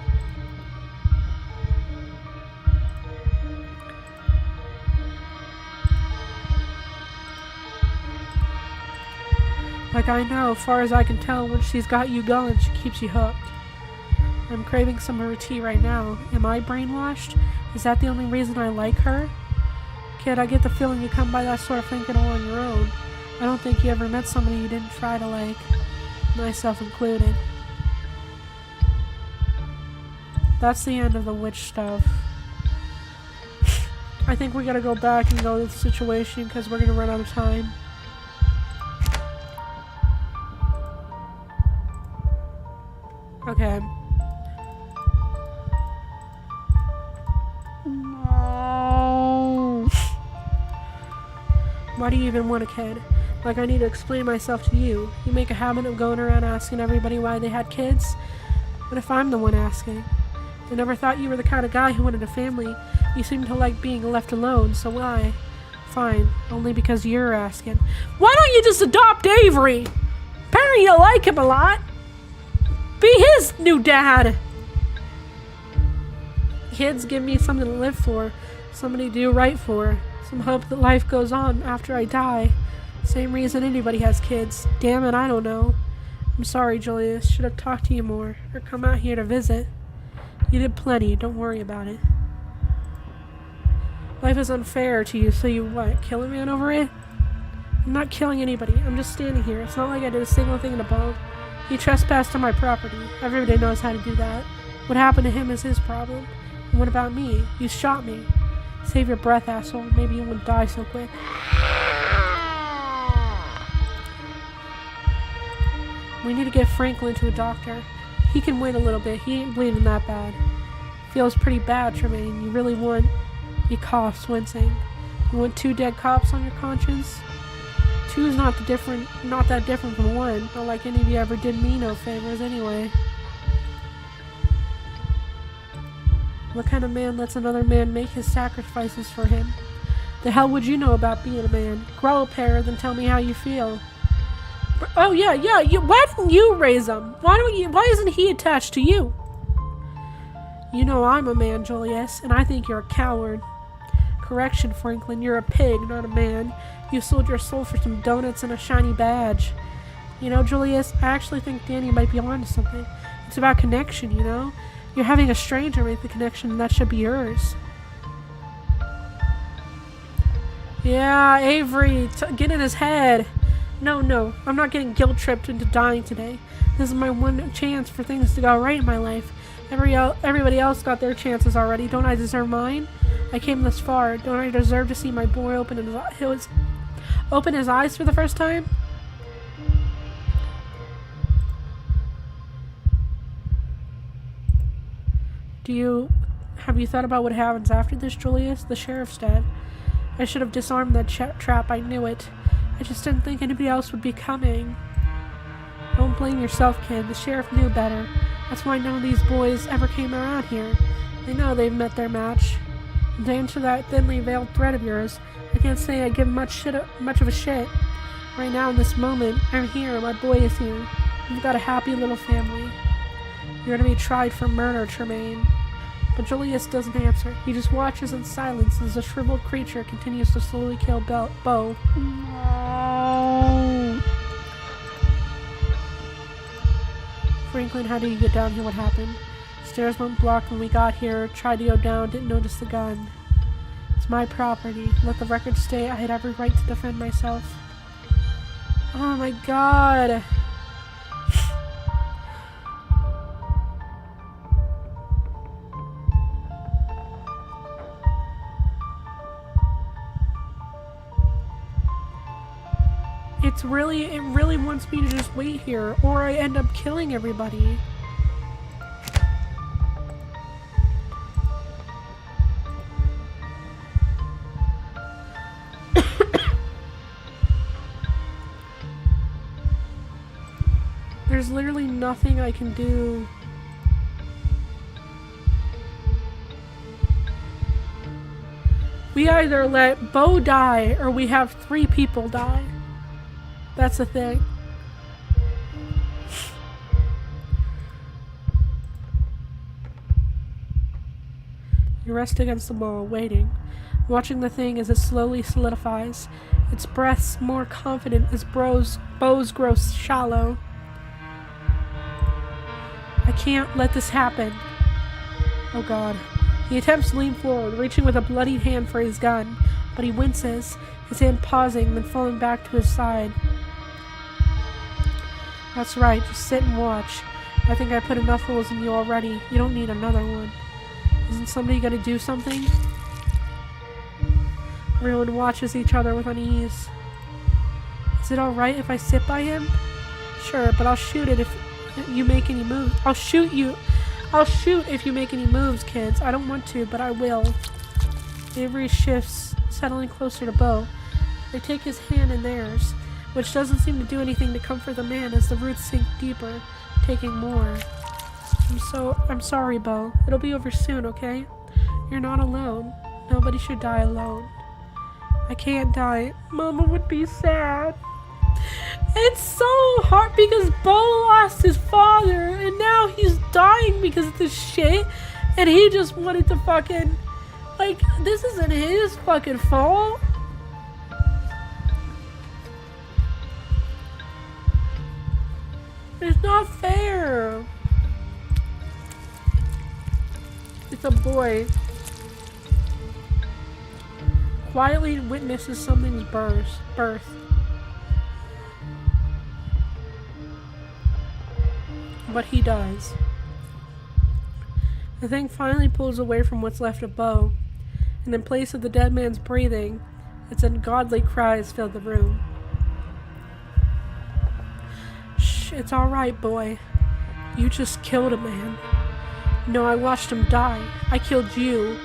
Like I know, as far as I can tell, when she's got you going, she keeps you hooked. I'm craving some of her tea right now. Am I brainwashed? Is that the only reason I like her? Kid, I get the feeling you come by that sort of thinking all on your own. I don't think you ever met somebody you didn't try to like. Myself included. That's the end of the witch stuff. I think we gotta go back and go to the situation because we're gonna run out of time. Okay. No. Why do you even want a kid? Like I need to explain myself to you. You make a habit of going around asking everybody why they had kids. What if I'm the one asking? I never thought you were the kind of guy who wanted a family. You seem to like being left alone, so why? Fine, only because you're asking. Why don't you just adopt Avery? Apparently you like him a lot. Be his new dad. Kids give me something to live for, somebody to do right for, some hope that life goes on after I die. Same reason anybody has kids. Damn it, I don't know. I'm sorry, Julius. Should have talked to you more, or come out here to visit. You did plenty, don't worry about it. Life is unfair to you, so you what, kill a man over it? I'm not killing anybody, I'm just standing here. It's not like I did a single thing above. He trespassed on my property. Everybody knows how to do that. What happened to him is his problem. And what about me? You shot me. Save your breath, asshole. Maybe you won't die so quick. We need to get Franklin to a doctor. He can wait a little bit. He ain't bleeding that bad. Feels pretty bad, Tremaine. You really want... He coughs, wincing. You want 2 dead cops on your conscience? 2's not that different from 1. Not like any of you ever did me no favors anyway. What kind of man lets another man make his sacrifices for him? The hell would you know about being a man? Grow a pair, then tell me how you feel. Oh yeah, why didn't you raise him? Why isn't he attached to you? You know I'm a man, Julius, and I think you're a coward. Correction, Franklin, you're a pig, not a man. You sold your soul for some donuts and a shiny badge. You know, Julius, I actually think Danny might be onto something. It's about connection, you know? You're having a stranger make the connection, and that should be yours. Yeah, Avery, get in his head. No, I'm not getting guilt-tripped into dying today. This is my one chance for things to go right in my life. Everybody else got their chances already. Don't I deserve mine? I came this far. Don't I deserve to see my boy open his eyes for the first time? Have you thought about what happens after this, Julius? The sheriff's dead. I should have disarmed that trap. I knew it. I just didn't think anybody else would be coming. Don't blame yourself, kid. The sheriff knew better. That's why none of these boys ever came around here. They know they've met their match. And to answer that thinly veiled threat of yours, I can't say I give much of a shit. Right now, in this moment, I'm here, my boy is here. We've got a happy little family. You're gonna be tried for murder, Tremaine. But Julius doesn't answer. He just watches in silence as the shriveled creature continues to slowly kill Bo. No. Franklin, how did you get down here? What happened? Stairs went blocked when we got here. Tried to go down, didn't notice the gun. It's my property. Let the record state I had every right to defend myself. Oh my god. It really wants me to just wait here, or I end up killing everybody. There's literally nothing I can do. We either let Bo die, or we have 3 people die. That's the thing. You rest against the wall, waiting, watching the thing as it slowly solidifies, its breaths more confident as Bo's grow shallow. I can't let this happen. Oh god. He attempts to lean forward, reaching with a bloodied hand for his gun, but he winces, his hand pausing, then falling back to his side. That's right, just sit and watch. I think I put enough holes in you already. You don't need another one. Isn't somebody gonna do something? Everyone watches each other with unease. Is it alright if I sit by him? Sure, but I'll shoot it if you make any moves. I'll shoot if you make any moves, kids. I don't want to, but I will. Avery shifts, settling closer to Bo. They take his hand in theirs, which doesn't seem to do anything to comfort the man as the roots sink deeper, taking more. I'm sorry, Bo. It'll be over soon, okay? You're not alone. Nobody should die alone. I can't die. Mama would be sad. It's so hard because Bo lost his father and now he's dying because of this shit and he just wanted to fucking... Like, this isn't his fucking fault. It's not fair. It's a boy. Quietly witnesses something's birth. But he does. The thing finally pulls away from what's left of Bo, and in place of the dead man's breathing, its ungodly cries fill the room. Shh, it's alright, boy. You just killed a man. No, I watched him die. I killed you.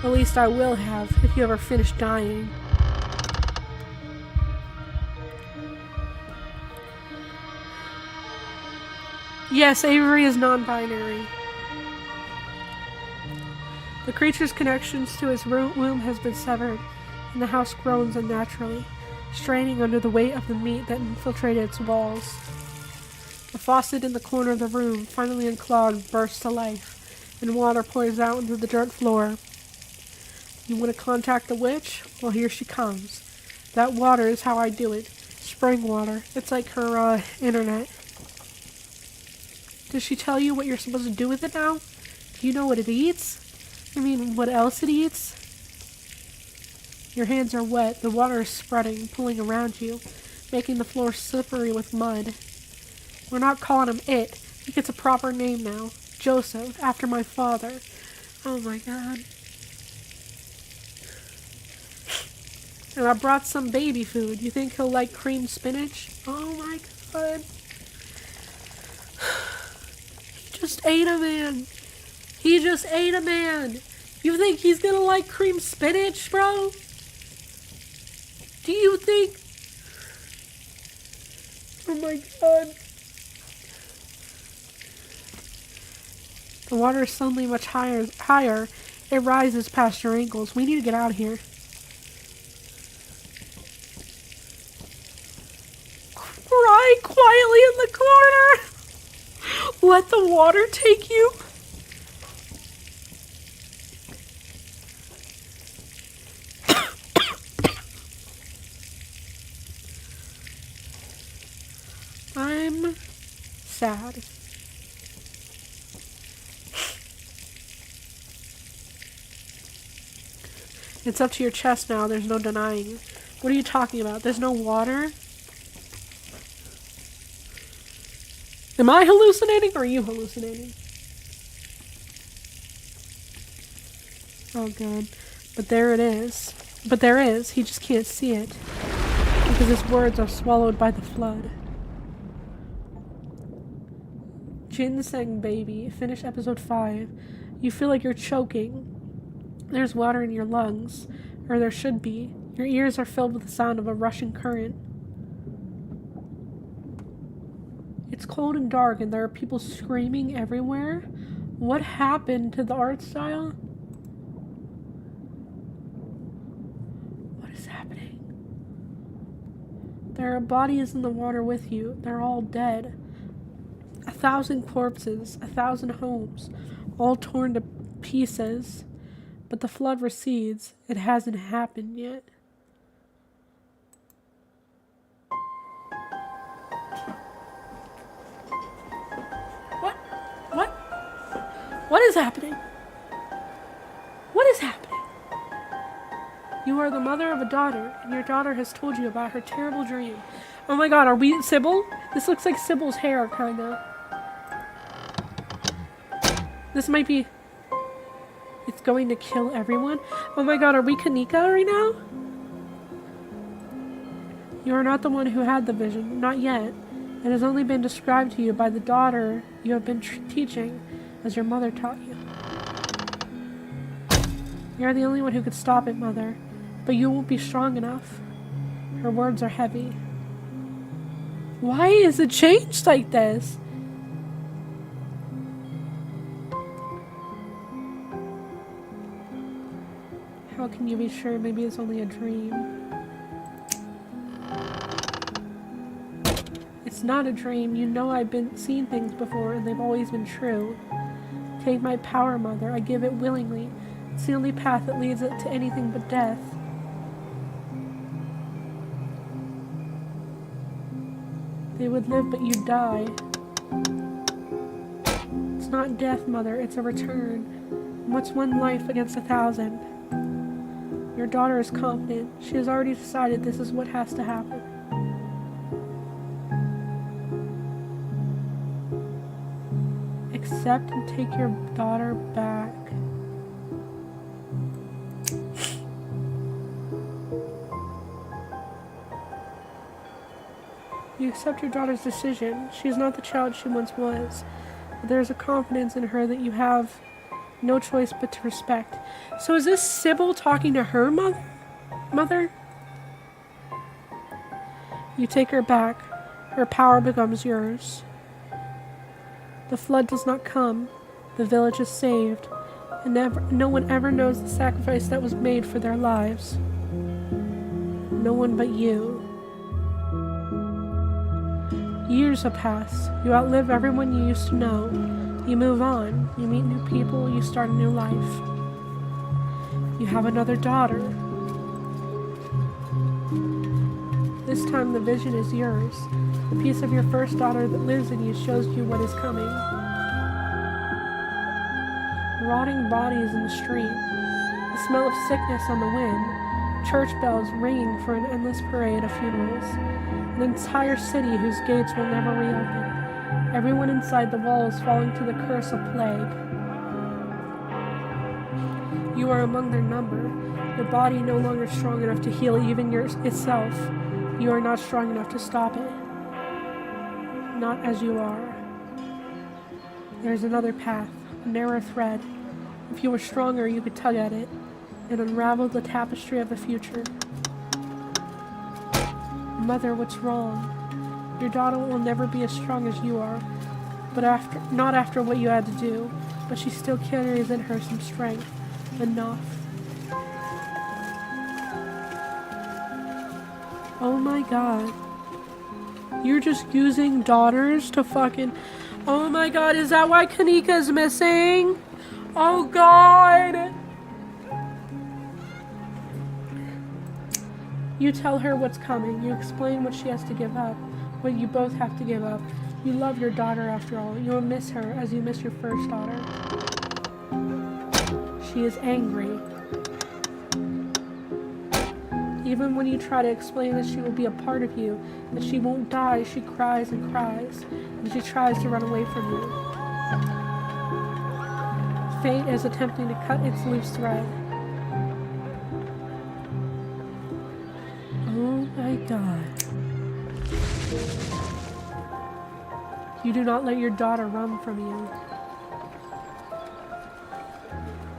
At least I will have, if you ever finish dying. Yes, Avery is non-binary. The creature's connections to his womb has been severed, and the house groans unnaturally, straining under the weight of the meat that infiltrated its walls. The faucet in the corner of the room, finally unclogged, bursts to life, and water pours out into the dirt floor. You want to contact the witch? Well, here she comes. That water is how I do it. Spring water. It's like her, internet. Does she tell you what you're supposed to do with it now? Do you know what it eats? I mean, what else it eats? Your hands are wet. The water is spreading, pulling around you, making the floor slippery with mud. We're not calling him it. He gets a proper name now. Joseph, after my father. Oh my god. And I brought some baby food. You think he'll like cream spinach? Oh my god. He just ate a man. He just ate a man. You think he's gonna like cream spinach, bro? Do you think? Oh my god. The water is suddenly much higher, It rises past your ankles. We need to get out of here. Cry quietly in the corner. Let the water take you. I'm sad. It's up to your chest now. There's no denying it. What are you talking about? There's no water? Am I hallucinating or are you hallucinating? Oh god. But there it is. But there is. He just can't see it. Because his words are swallowed by the flood. Ginseng baby. Finish episode 5. You feel like you're choking. There's water in your lungs. Or there should be. Your ears are filled with the sound of a rushing current. It's cold and dark and there are people screaming everywhere. What happened to the art style? What is happening? There are bodies in the water with you. They're all dead. 1,000 corpses, 1,000 homes, all torn to pieces. But the flood recedes. It hasn't happened yet. What is happening? What is happening? You are the mother of a daughter, and your daughter has told you about her terrible dream. Oh my god, are we Sybil? This looks like Sybil's hair, kinda. This might be... It's going to kill everyone? Oh my god, are we Kanika right now? You are not the one who had the vision, not yet. It has only been described to you by the daughter you have been teaching, as your mother taught you. You're the only one who could stop it, Mother, but you won't be strong enough. Her words are heavy. Why is it changed like this? How can you be sure? Maybe it's only a dream. It's not a dream. You know I've seen things before and they've always been true. Take my power, Mother. I give it willingly. It's the only path that leads it to anything but death. They would live, but you'd die. It's not death, Mother. It's a return. And what's one life against 1,000? Your daughter is confident. She has already decided this is what has to happen. Accept and take your daughter back. You accept your daughter's decision. She is not the child she once was. But there is a confidence in her that you have no choice but to respect. So is this Sybil talking to her mother? You take her back. Her power becomes yours. The flood does not come. The village is saved. And no one ever knows the sacrifice that was made for their lives. No one but you. Years have passed. You outlive everyone you used to know. You move on. You meet new people. You start a new life. You have another daughter. This time the vision is yours. The piece of your first daughter that lives in you shows you what is coming. Rotting bodies in the street. The smell of sickness on the wind. Church bells ringing for an endless parade of funerals. An entire city whose gates will never reopen. Everyone inside the walls falling to the curse of plague. You are among their number. Your body no longer strong enough to heal even itself. You are not strong enough to stop it. Not as you are. There is another path, a narrow thread. If you were stronger, you could tug at it and unravel the tapestry of the future. Mother, what's wrong? Your daughter will never be as strong as you are, but not after what you had to do, but she still carries in her some strength. Enough. Oh my god. You're just using daughters to fucking... Oh my god, is that why Kanika's missing? Oh god! You tell her what's coming. You explain what she has to give up. What you both have to give up. You love your daughter after all. You will miss her as you miss your first daughter. She is angry. Even when you try to explain that she will be a part of you, that she won't die, she cries and cries, and she tries to run away from you. Fate is attempting to cut its loose thread. Oh my god. You do not let your daughter run from you.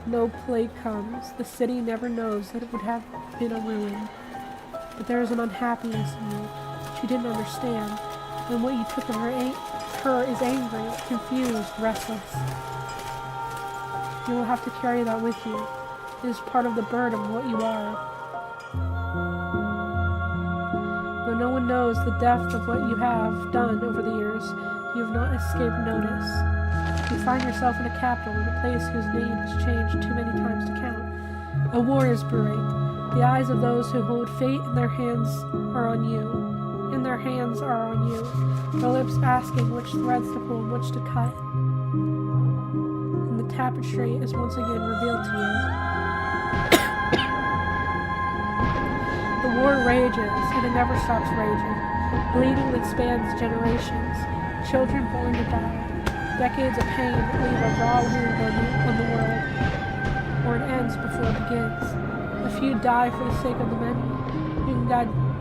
No plague comes. The city never knows that it would have been a ruin. But there is an unhappiness in you. She didn't understand. And what you took of her is angry, confused, restless. You will have to carry that with you. It is part of the burden of what you are. Though no one knows the depth of what you have done over the years, you have not escaped notice. You find yourself in a capital, in a place whose name has changed too many times to count. A war is brewing. The eyes of those who hold fate in their hands are on you. In their hands are on you. Their lips asking which threads to pull and which to cut. And the tapestry is once again revealed to you. The war rages, and it never stops raging. Bleeding that spans generations. Children born to die. Decades of pain that leave a raw wound on the world. Or it ends before it begins. A few die for the sake of the many.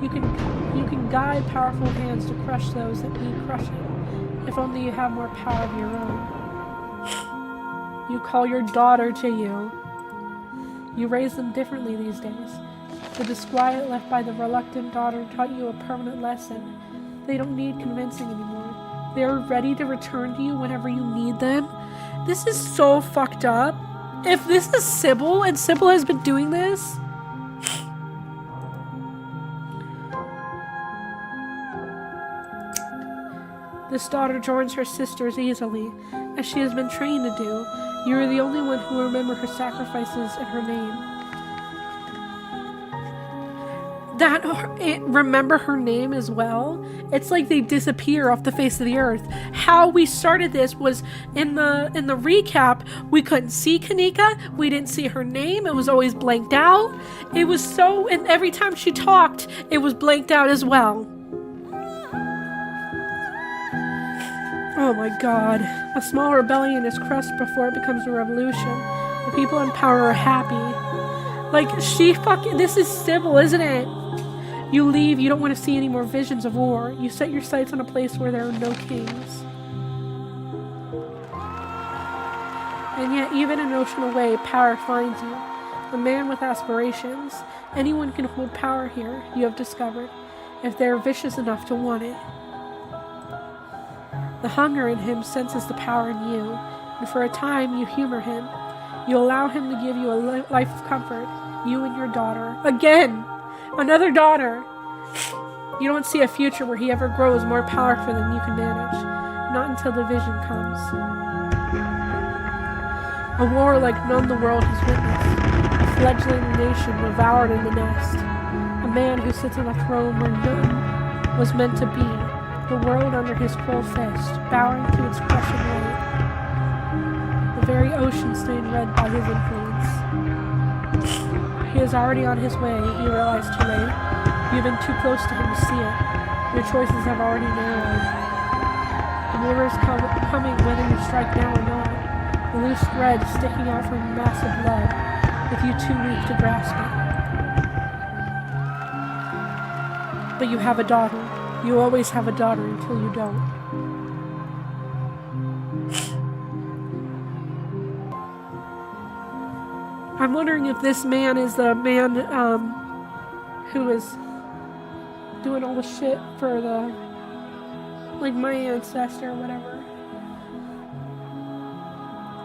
You can guide powerful hands to crush those that need crushing. If only you have more power of your own. You call your daughter to you. You raise them differently these days. The disquiet left by the reluctant daughter taught you a permanent lesson. They don't need convincing anymore. They are ready to return to you whenever you need them. This is so fucked up. If this is Sybil, and Sybil has been doing this... This daughter joins her sisters easily, as she has been trained to do. You are the only one who will remember her sacrifices and her name. Remember her name as well? It's like they disappear off the face of the earth. How we started this was in the recap, we couldn't see Kanika, we didn't see her name, it was always blanked out. It was so, and every time she talked, it was blanked out as well. Oh my god. A small rebellion is crushed before it becomes a revolution. The people in power are happy. Like, this is Sybil, isn't it? You leave, you don't want to see any more visions of war. You set your sights on a place where there are no kings. And yet, even in ocean away, power finds you. A man with aspirations. Anyone can hold power here, you have discovered, if they are vicious enough to want it. The hunger in him senses the power in you, and for a time you humor him. You allow him to give you a life of comfort, you and your daughter. Again! Another daughter! You don't see a future where he ever grows more powerful than you can manage. Not until the vision comes. A war like none the world has witnessed. A fledgling nation devoured in the nest. A man who sits on a throne where none was meant to be. The world under his cruel fist, bowing to its crushing weight. The very ocean stained red by his influence. He is already on his way, you realize too late. You've been too close to him to see it. Your choices have already narrowed. The war is coming whether you strike now or not. The loose thread sticking out from massive blood, with you too weak to grasp it. But you have a daughter. You always have a daughter until you don't. I'm wondering if this man is the man who is doing all the shit for the, like, my ancestor or whatever.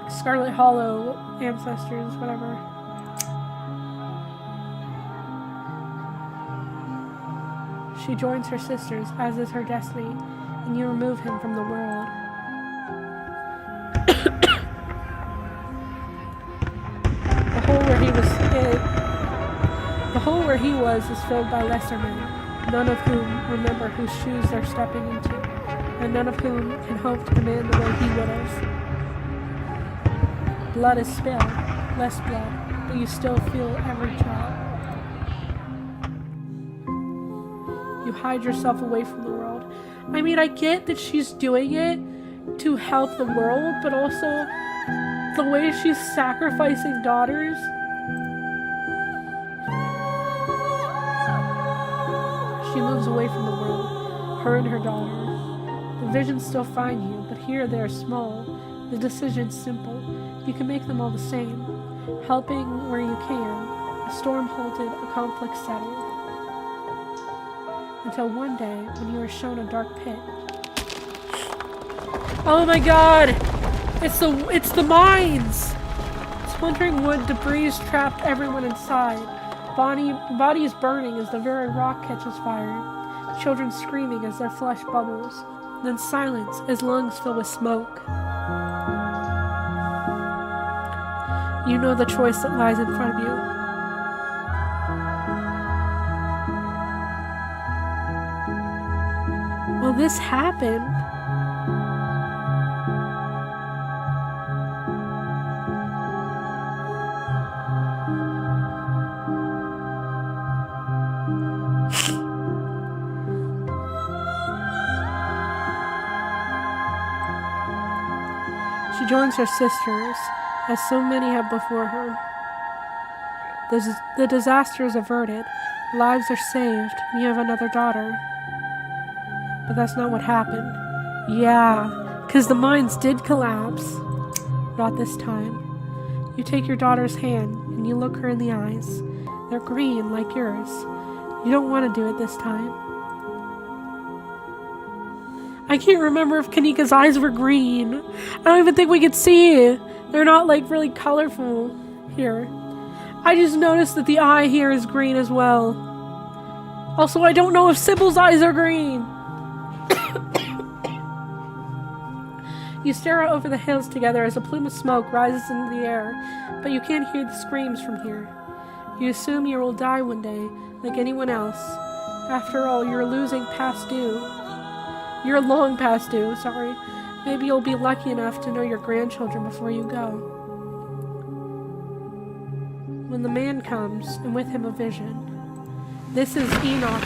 Scarlet Hollow ancestors, whatever. She joins her sisters, as is her destiny, and you remove him from the world. The hole where he was is filled by lesser men, none of whom remember whose shoes they're stepping into, and none of whom can hope to command the way he would have. Blood is spilled, less blood, but you still feel every drop. You hide yourself away from the world. I mean, I get that she's doing it to help the world, but also the way she's sacrificing daughters. She moves away from the world, her and her daughter. The visions still find you, but here they are small. The decision's simple. You can make them all the same, helping where you can. A storm halted, a conflict settled. Until one day, when you are shown a dark pit. Oh my god! It's the mines! Splintering wood debris trapped everyone inside. Bodies burning as the very rock catches fire. Children screaming as their flesh bubbles. Then silence as lungs fill with smoke. You know the choice that lies in front of you. Will this happen? She joins her sisters, as so many have before her. The disaster is averted, lives are saved, and you have another daughter. But that's not what happened. Yeah, because the mines did collapse. Not this time. You take your daughter's hand, and you look her in the eyes. They're green, like yours. You don't want to do it this time. I can't remember if Kanika's eyes were green. I don't even think we could see. They're not, like, really colorful here. I just noticed that the eye here is green as well. Also, I don't know if Sybil's eyes are green. You stare out over the hills together as a plume of smoke rises into the air, but you can't hear the screams from here. You assume you will die one day, like anyone else. After all, you're losing past due. You're long past due, sorry. Maybe you'll be lucky enough to know your grandchildren before you go. When the man comes, and with him a vision. This is Enoch.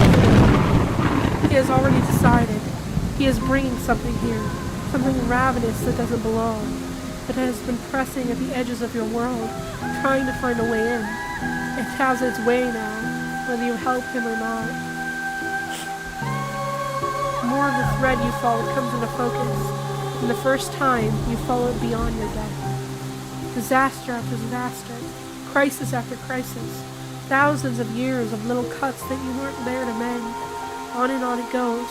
He has already decided. He is bringing something here. Something ravenous that doesn't belong. That has been pressing at the edges of your world, trying to find a way in. It has its way now, whether you help him or not. More of the thread you follow comes into focus, and the first time you follow it beyond your death. Disaster after disaster, crisis after crisis, thousands of years of little cuts that you weren't there to mend. On and on it goes,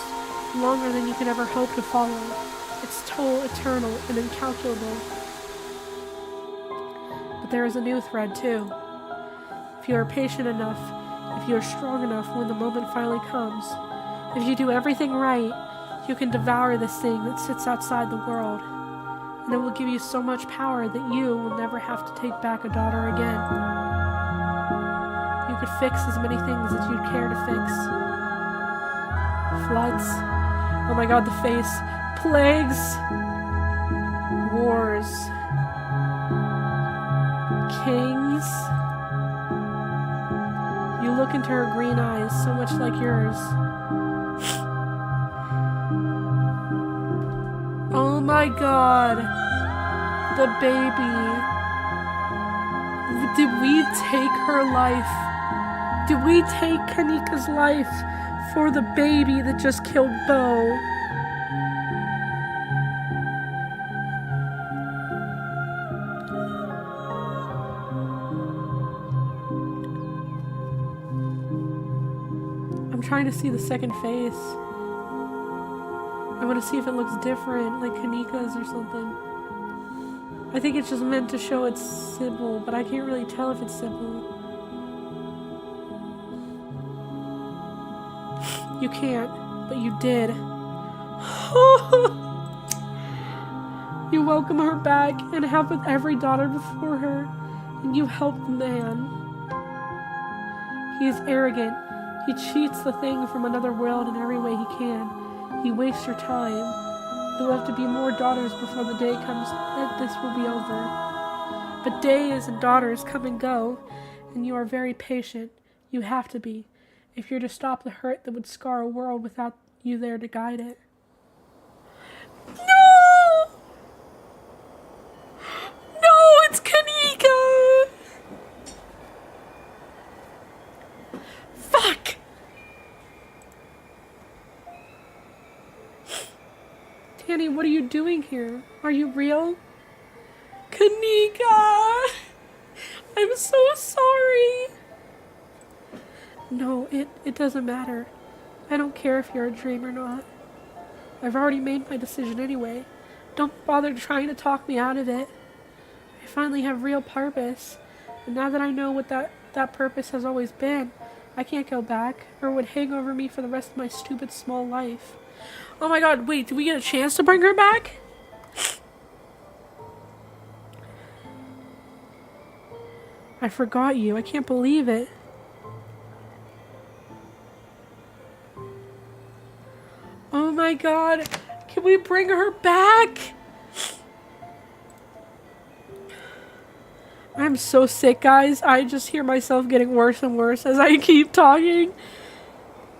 longer than you could ever hope to follow. Its toll eternal and incalculable. But there is a new thread too. If you are patient enough, if you are strong enough when the moment finally comes, if you do everything right, you can devour this thing that sits outside the world, and it will give you so much power that you will never have to take back a daughter again. You could fix as many things as you'd care to fix. Floods. Oh my god, the face. Plagues. Wars. Kings. You look into her green eyes, so much like yours. Oh my god. The baby. Did we take her life? Did we take Kanika's life for the baby that just killed Bo? I'm trying to see the second face. I want to see if it looks different, like Kanika's or something. I think it's just meant to show it's Sybil, but I can't really tell if it's Sybil. You can't, but you did. You welcome her back and have with every daughter before her, and you help the man. He is arrogant. He cheats the thing from another world in every way he can. He wastes your time. There will have to be more daughters before the day comes that this will be over. But days and daughters come and go, and you are very patient. You have to be, if you're to stop the hurt that would scar a world without you there to guide it. No! No, it's Kanika! Fuck! Danny, what are you doing here? Are you real? Kanika! I'm so sorry! No, it doesn't matter. I don't care if you're a dream or not. I've already made my decision anyway. Don't bother trying to talk me out of it. I finally have real purpose, and now that I know what that purpose has always been, I can't go back, or it would hang over me for the rest of my stupid small life. Oh my god, wait, did we get a chance to bring her back? I forgot you. I can't believe it. Oh my god, can we bring her back? I'm so sick, guys. I just hear myself getting worse and worse as I keep talking.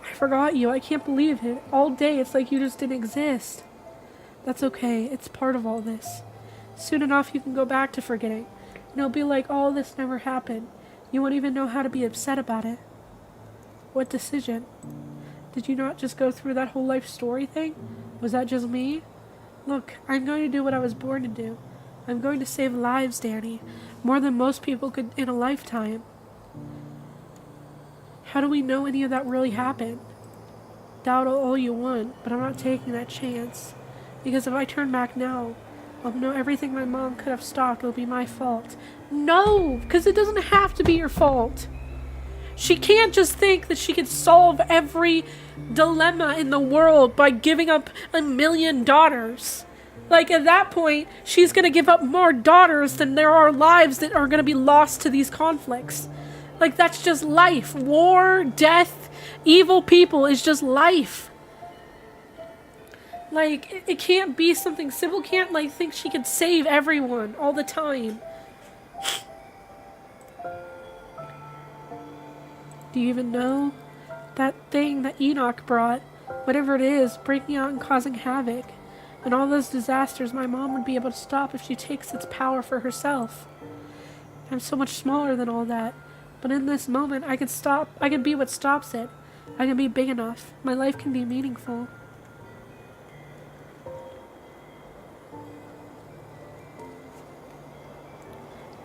I forgot you. I can't believe it. All day, it's like you just didn't exist. That's okay. It's part of all this. Soon enough, you can go back to forgetting. And it'll be like all this never happened. You won't even know how to be upset about it. What decision? Did you not just go through that whole life story thing? Was that just me? Look, I'm going to do what I was born to do. I'm going to save lives, Danny. More than most people could in a lifetime. How do we know any of that really happened? Doubt all you want, but I'm not taking that chance. Because if I turn back now, I'll know everything my mom could have stopped will be my fault. No! Because it doesn't have to be your fault. She can't just think that she could solve every dilemma in the world by giving up 1 million daughters. Like, at that point, she's gonna give up more daughters than there are lives that are gonna be lost to these conflicts. Like, that's just life. War, death, evil people is just life. Like, it can't be something simple. Can't, like, think she could save everyone all the time. Do you even know? That thing that Enoch brought, whatever it is, breaking out and causing havoc. And all those disasters my mom would be able to stop if she takes its power for herself. I'm so much smaller than all that. But in this moment, I can be what stops it. I can be big enough. My life can be meaningful.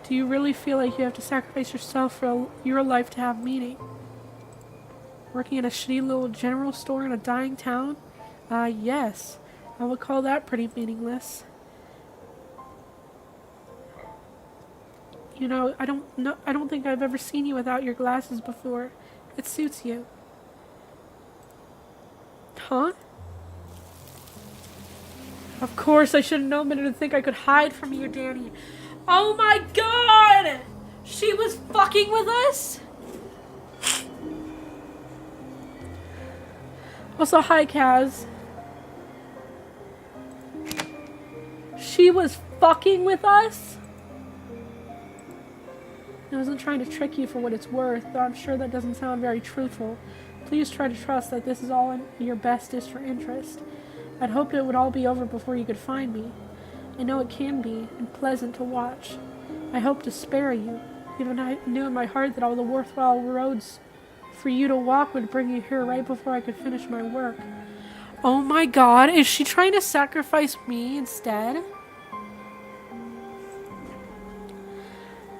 Do you really feel like you have to sacrifice yourself for your life to have meaning? Working in a shitty little general store in a dying town? Yes. I would call that pretty meaningless. You know, I don't think I've ever seen you without your glasses before. It suits you. Huh? Of course, I should have known better to think I could hide from you, Danny. Oh my god! She was fucking with us? Also, hi, Kaz. She was fucking with us? I wasn't trying to trick you for what it's worth, though I'm sure that doesn't sound very truthful. Please try to trust that this is all in your bestest interest. I'd hoped it would all be over before you could find me. I know it can be, and pleasant to watch. I hope to spare you, even I knew in my heart that all the worthwhile roads for you to walk would bring you here right before I could finish my work. Oh my god, is she trying to sacrifice me instead?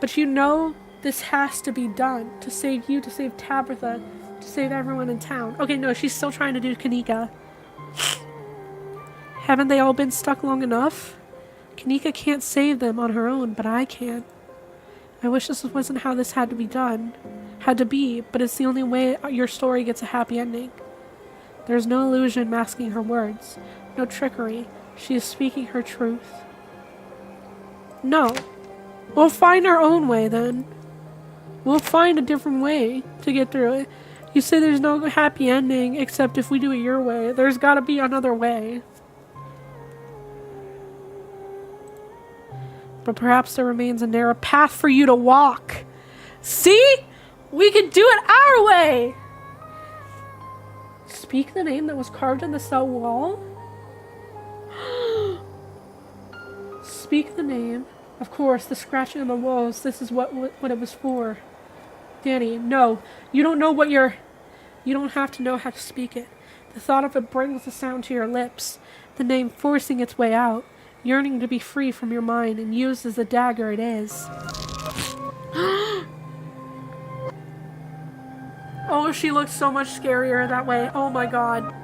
But you know this has to be done. To save you, to save Tabitha, to save everyone in town. Okay, no, she's still trying to do Kanika. Haven't they all been stuck long enough? Kanika can't save them on her own, but I can. I wish this wasn't how this had to be done. Had to be, but it's the only way your story gets a happy ending. There's no illusion masking her words. No trickery. She is speaking her truth. No. We'll find our own way then. We'll find a different way to get through it. You say there's no happy ending except if we do it your way. There's gotta be another way. But perhaps there remains a narrow path for you to walk. See? We can do it our way! Speak the name that was carved in the cell wall? Speak the name. Of course, the scratching on the walls. This is what it was for. Danny, no. You don't know what you're... You don't have to know how to speak it. The thought of it brings the sound to your lips. The name forcing its way out. Yearning to be free from your mind and used as the dagger it is. Oh, she looks so much scarier that way. Oh my god.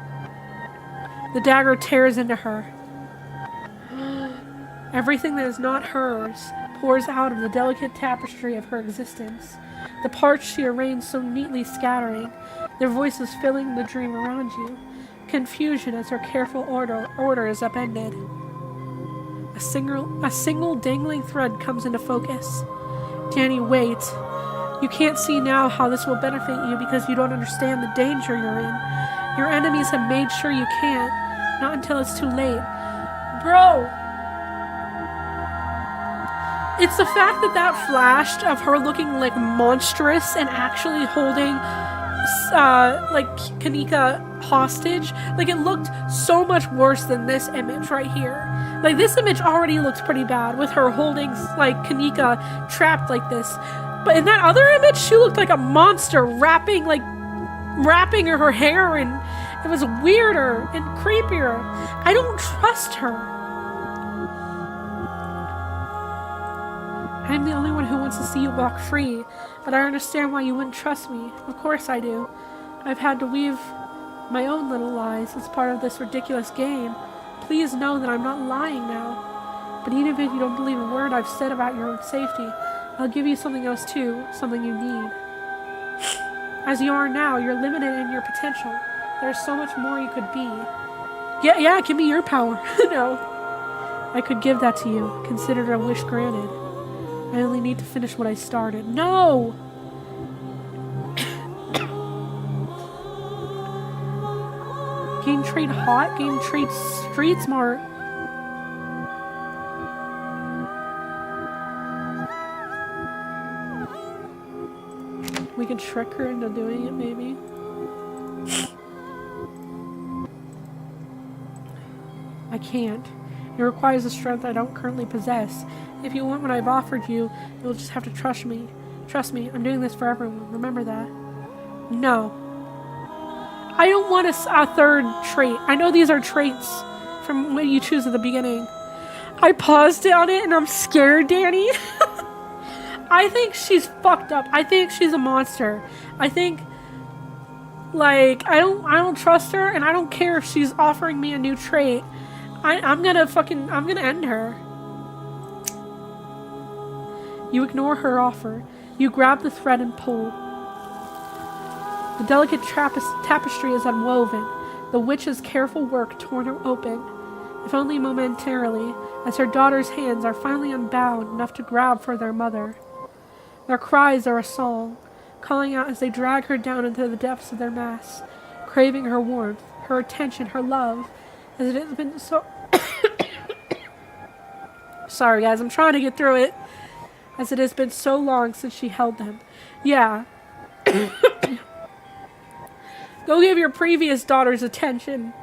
The dagger tears into her. Everything that is not hers pours out of the delicate tapestry of her existence. The parts she arranged so neatly scattering, their voices filling the dream around you. Confusion as her careful order is upended. A single dangling thread comes into focus. Danny, wait. You can't see now how this will benefit you because you don't understand the danger you're in. Your enemies have made sure you can't. Not until it's too late. Bro! It's the fact that flashed of her looking like monstrous and actually holding like Kanika hostage. Like it looked so much worse than this image right here. Like this image already looks pretty bad with her holding like Kanika trapped like this. But in that other image, she looked like a monster wrapping her hair, and it was weirder and creepier. I don't trust her. I'm the only one who wants to see you walk free, but I understand why you wouldn't trust me. Of course I do. I've had to weave my own little lies as part of this ridiculous game. Please know that I'm not lying now. But even if you don't believe a word I've said about your own safety, I'll give you something else too, something you need. As you are now, you're limited in your potential. There's so much more you could be. Yeah, give me your power. No. I could give that to you. Consider it a wish granted. I only need to finish what I started. No! Game trade hot, game trade street smart. We can trick her into doing it, maybe. I can't. It requires a strength I don't currently possess. If you want what I've offered you, you'll just have to trust me. Trust me, I'm doing this for everyone. Remember that. No. I don't want a third trait. I know these are traits from what you choose at the beginning. I paused on it and I'm scared, Danny. I think she's fucked up. I think she's a monster. I think, like, I don't trust her, and I don't care if she's offering me a new trait. I'm gonna end her. You ignore her offer. You grab the thread and pull. The delicate tapestry is unwoven. The witch's careful work torn open, if only momentarily, as her daughter's hands are finally unbound enough to grab for their mother. Their cries are a song, calling out as they drag her down into the depths of their mass, craving her warmth, her attention, her love, as it has been so... Sorry guys, I'm trying to get through it. As it has been so long since she held them. Yeah. Go give your previous daughters attention.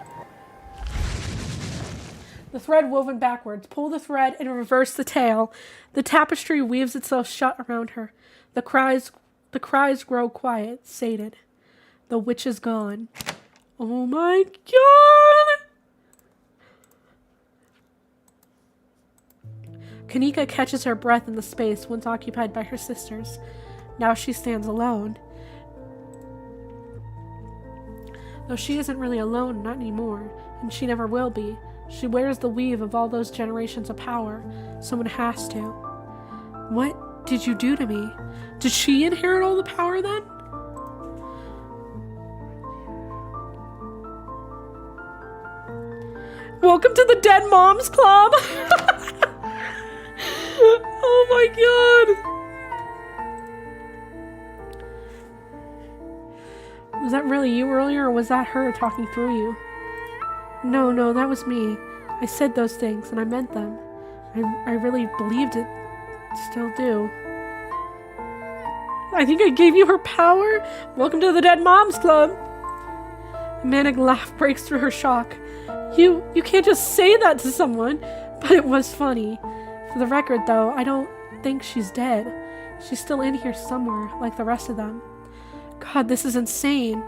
The thread woven backwards. Pull the thread and reverse the tail. The tapestry weaves itself shut around her. The cries grow quiet, sated. The witch is gone. Oh my god! Kanika catches her breath in the space once occupied by her sisters. Now she stands alone. Though she isn't really alone, not anymore, and she never will be. She wears the weave of all those generations of power. Someone has to. What did you do to me? Did she inherit all the power then? Welcome to the Dead Moms Club. Oh my god. Was that really you earlier, or was that her talking through you? No, that was me. I said those things, and I meant them. I really believed it. Still do. I think I gave you her power? Welcome to the Dead Moms Club. A manic laugh breaks through her shock. You can't just say that to someone. But it was funny. For the record, though, I don't think she's dead. She's still in here somewhere, like the rest of them. God, this is insane.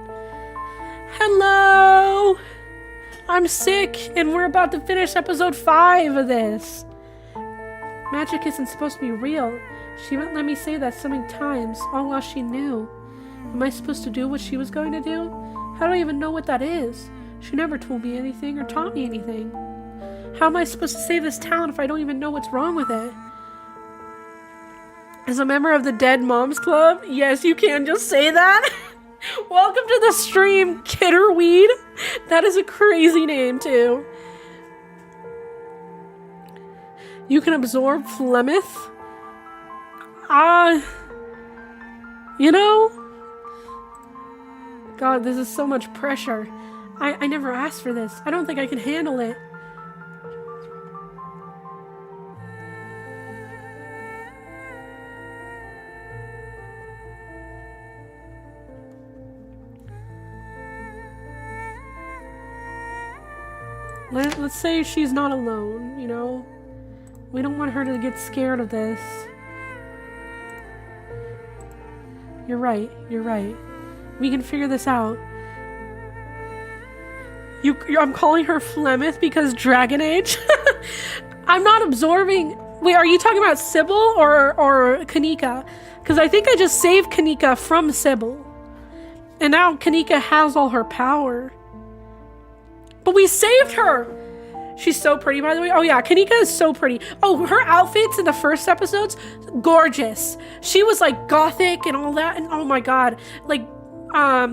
Hello! I'm sick, and we're about to finish episode 5 of this. Magic isn't supposed to be real. She wouldn't let me say that so many times, all while she knew. Am I supposed to do what she was going to do? How do I even know what that is? She never told me anything or taught me anything. How am I supposed to save this town if I don't even know what's wrong with it? As a member of the Dead Moms Club, yes, you can just say that. Welcome to the stream, Kitterweed. That is a crazy name, too. You can absorb Flemeth? You know? God, this is so much pressure. I never asked for this. I don't think I can handle it. Let's say she's not alone, you know? We don't want her to get scared of this. You're right. We can figure this out. I'm calling her Flemeth because Dragon Age? I'm not absorbing... Wait, are you talking about Sybil or Kanika? Because I think I just saved Kanika from Sybil. And now Kanika has all her power. But we saved her! She's so pretty, by the way. Oh yeah, Kanika is so pretty. Oh, her outfits in the first episodes, gorgeous. She was like gothic and all that, and oh my god, like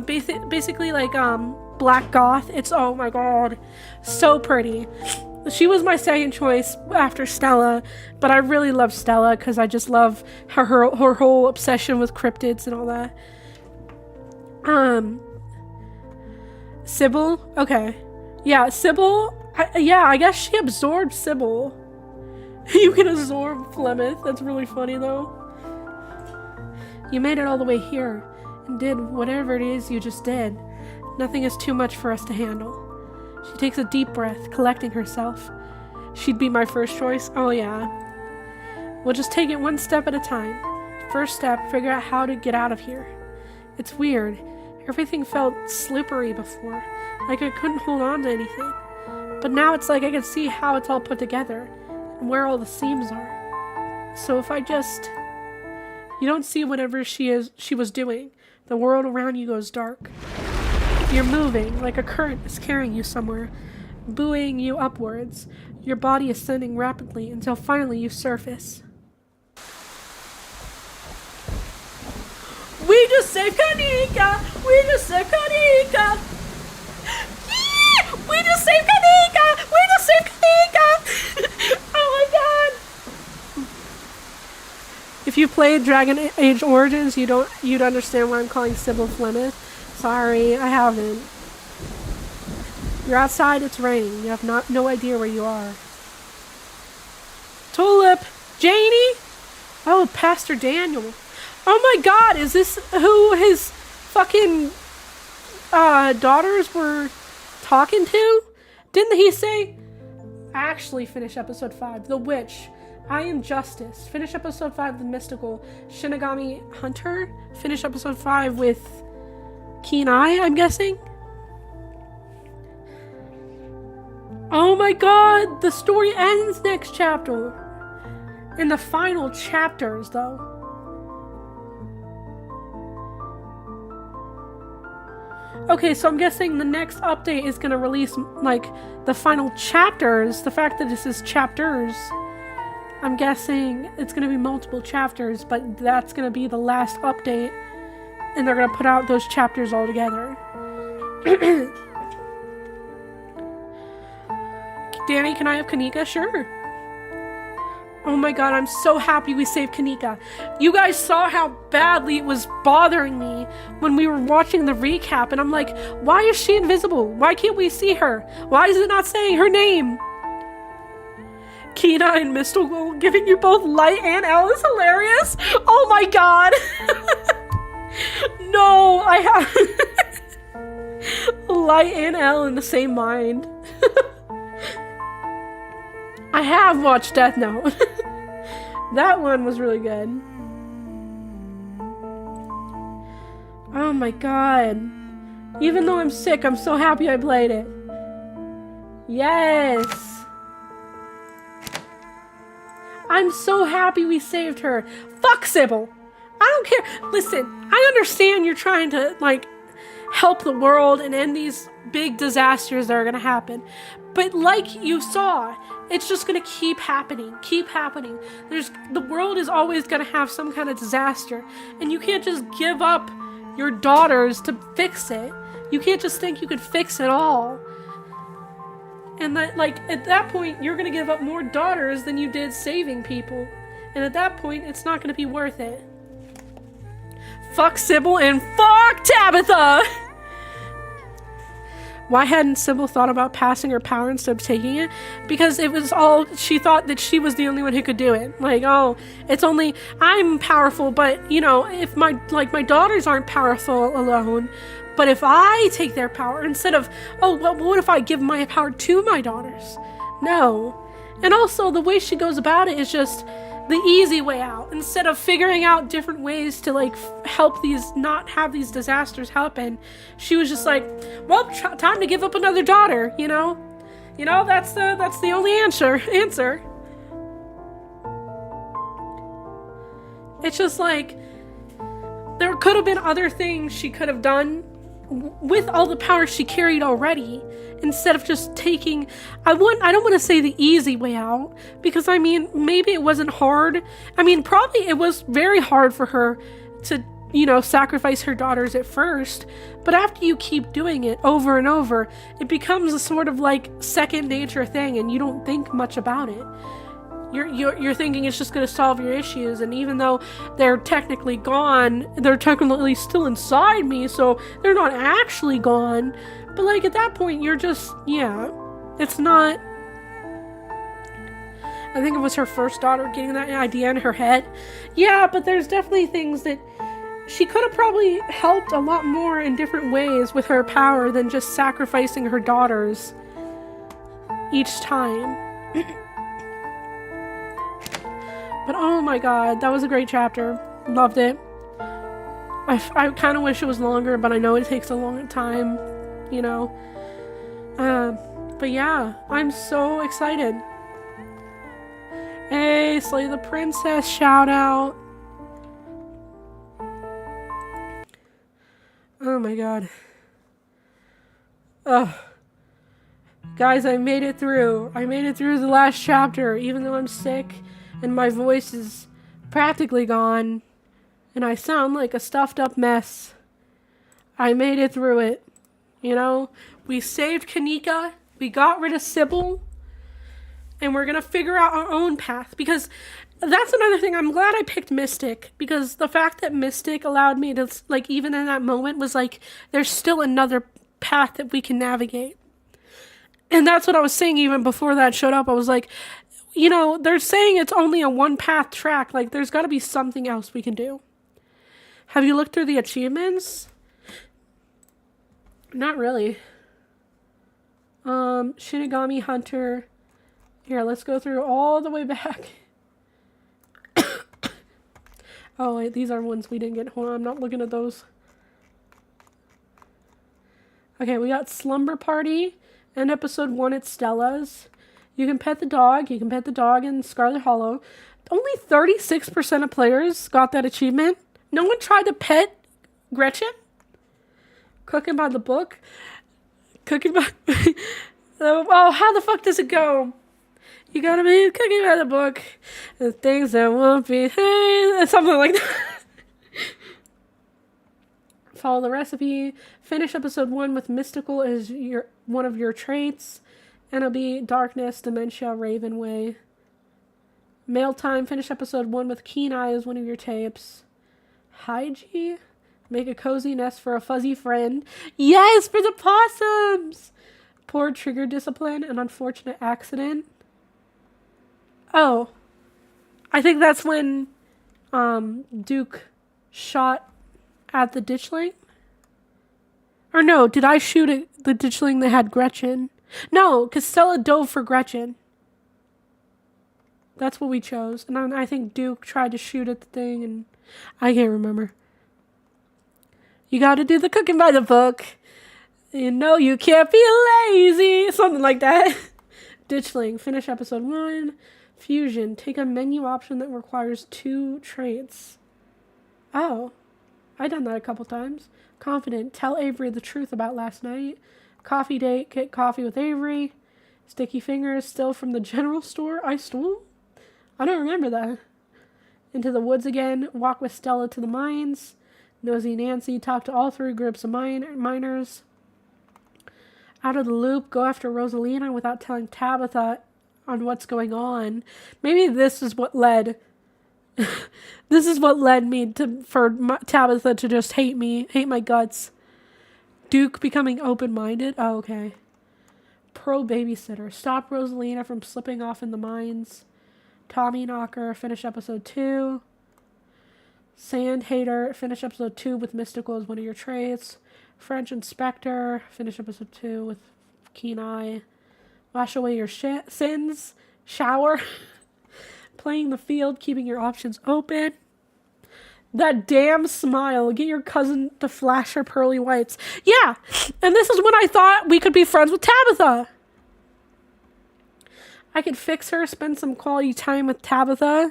basically like black goth. It's oh my god, so pretty. She was my second choice after Stella, but I really love Stella because I just love her whole obsession with cryptids and all that. Sybil, okay, yeah, Sybil. I guess she absorbed Sybil. You can absorb Flemeth. That's really funny, though. You made it all the way here, and did whatever it is you just did. Nothing is too much for us to handle. She takes a deep breath, collecting herself. She'd be my first choice? Oh, yeah. We'll just take it one step at a time. First step, figure out how to get out of here. It's weird. Everything felt slippery before, like I couldn't hold on to anything. But now it's like I can see how it's all put together and where all the seams are. So if I just... You don't see whatever she was doing. The world around you goes dark. You're moving like a current is carrying you somewhere, buoying you upwards. Your body ascending rapidly until finally you surface. We just saved Kanika! We just saved Kanika! We just saved Kanika! We just saved Kanika! Oh my god! If you played Dragon Age Origins, you'd understand why I'm calling Sybil Flemeth. Sorry, I haven't. You're outside, it's raining. You have no idea where you are. Tulip! Janie! Oh, Pastor Daniel. Oh my god, is this who his fucking daughters were talking to? Didn't he say? Actually, finish episode 5. The Witch. I Am Justice. Finish episode 5 with Mystical. Shinigami Hunter. Finish episode 5 with Keen Eye, I'm guessing. Oh my god, the story ends next chapter. In the final chapters, though. Okay, so I'm guessing the next update is going to release, like, the final chapters. The fact that this is chapters, I'm guessing it's going to be multiple chapters, but that's going to be the last update, and they're going to put out those chapters all together. Danny, can I have Kanika? Sure. Oh my god, I'm so happy we saved Kanika. You guys saw how badly it was bothering me when we were watching the recap, and I'm like, why is she invisible? Why can't we see her? Why is it not saying her name? Kina and Mystical giving you both Light and L is hilarious. Oh my god. No, I have Light and L in the same mind. I have watched Death Note. That one was really good. Oh my god. Even though I'm sick, I'm so happy I played it. Yes. I'm so happy we saved her. Fuck Sybil. I don't care. Listen, I understand you're trying to, like, help the world and end these big disasters that are gonna happen. But like you saw, it's just gonna keep happening. The world is always gonna have some kind of disaster. And you can't just give up your daughters to fix it. You can't just think you could fix it all. And that, like, at that point, you're gonna give up more daughters than you did saving people. And at that point, it's not gonna be worth it. Fuck Sybil and fuck Tabitha! Why hadn't Sybil thought about passing her power instead of taking it? Because it was all, she thought that she was the only one who could do it. Like, oh, it's only, I'm powerful, but, you know, if my daughters aren't powerful alone, but if I take their power, instead of, oh, well, what if I give my power to my daughters? No. And also, the way she goes about it is just the easy way out. Instead of figuring out different ways to, like, help these, not have these disasters happen, she was just like, well, time to give up another daughter, you know? You know, that's the only answer. It's just like, there could have been other things she could have done with all the power she carried already, instead of just taking, I don't want to say the easy way out, because I mean, maybe it wasn't hard. I mean, probably it was very hard for her to, you know, sacrifice her daughters at first, but after you keep doing it over and over, it becomes a sort of like second nature thing, and you don't think much about it. You're thinking it's just going to solve your issues, and even though they're technically gone, they're technically still inside me, so they're not actually gone. But like at that point, you're just, yeah, it's not. I think it was her first daughter getting that idea in her head. Yeah, but there's definitely things that she could have probably helped a lot more in different ways with her power than just sacrificing her daughters each time. But oh my god, that was a great chapter. Loved it. I kind of wish it was longer, but I know it takes a long time, you know. But yeah, I'm so excited. Hey, Slay the Princess, shout out. Oh my god. Ugh. Guys, I made it through. I made it through the last chapter, even though I'm sick and my voice is practically gone and I sound like a stuffed up mess. I made it through it. You know, we saved Kanika, we got rid of Sybil, and we're gonna figure out our own path, because that's another thing. I'm glad I picked Mystic, because the fact that Mystic allowed me to, like, even in that moment was like, there's still another path that we can navigate. And that's what I was saying even before that showed up. I was like, you know, they're saying it's only a one-path track. Like, there's got to be something else we can do. Have you looked through the achievements? Not really. Shinigami Hunter. Here, let's go through all the way back. Oh, wait, these are ones we didn't get. Hold on, I'm not looking at those. Okay, we got Slumber Party and episode 1 at Stella's. You can pet the dog. You can pet the dog in Scarlet Hollow. Only 36% of players got that achievement. No one tried to pet Gretchen? Cooking by the book? Cooking by... Oh, how the fuck does it go? You gotta be cooking by the book. The things that won't be... Hey, something like that. Follow the recipe. Finish episode 1 with Mystical as one of your traits. And it'll be Darkness, Dementia, Ravenway. Mail Time, finish episode 1 with Keen Eye as one of your tapes. Hygie, make a cozy nest for a fuzzy friend. Yes, for the possums! Poor trigger discipline, an unfortunate accident. Oh, I think that's when Duke shot at the ditchling. Or no, did I shoot at the ditchling that had Gretchen? No, because Stella dove for Gretchen. That's what we chose. And then I think Duke tried to shoot at the thing, and I can't remember. You gotta do the cooking by the book. You know you can't be lazy. Something like that. Ditchling, finish episode 1. Fusion, take a menu option that requires 2 traits. Oh, I've done that a couple times. Confident, tell Avery the truth about last night. Coffee date, get coffee with Avery. Sticky fingers, still from the general store I stole? I don't remember that. Into the woods again, walk with Stella to the mines. Nosy Nancy, talk to all 3 groups of miners. Out of the loop, go after Rosalina without telling Tabitha on what's going on. Maybe this is what led me for Tabitha to just hate me, hate my guts. Duke becoming open-minded. Oh, okay. Pro babysitter. Stop Rosalina from slipping off in the mines. Tommy Knocker. Finish episode 2. Sand Hater. Finish episode 2 with Mystical as one of your traits. French Inspector. Finish episode 2 with Keen Eye. Wash away your sins. Shower. Playing the field. Keeping your options open. That damn smile. Get your cousin to flash her pearly whites. Yeah, and this is when I thought we could be friends with Tabitha. I could fix her, spend some quality time with Tabitha.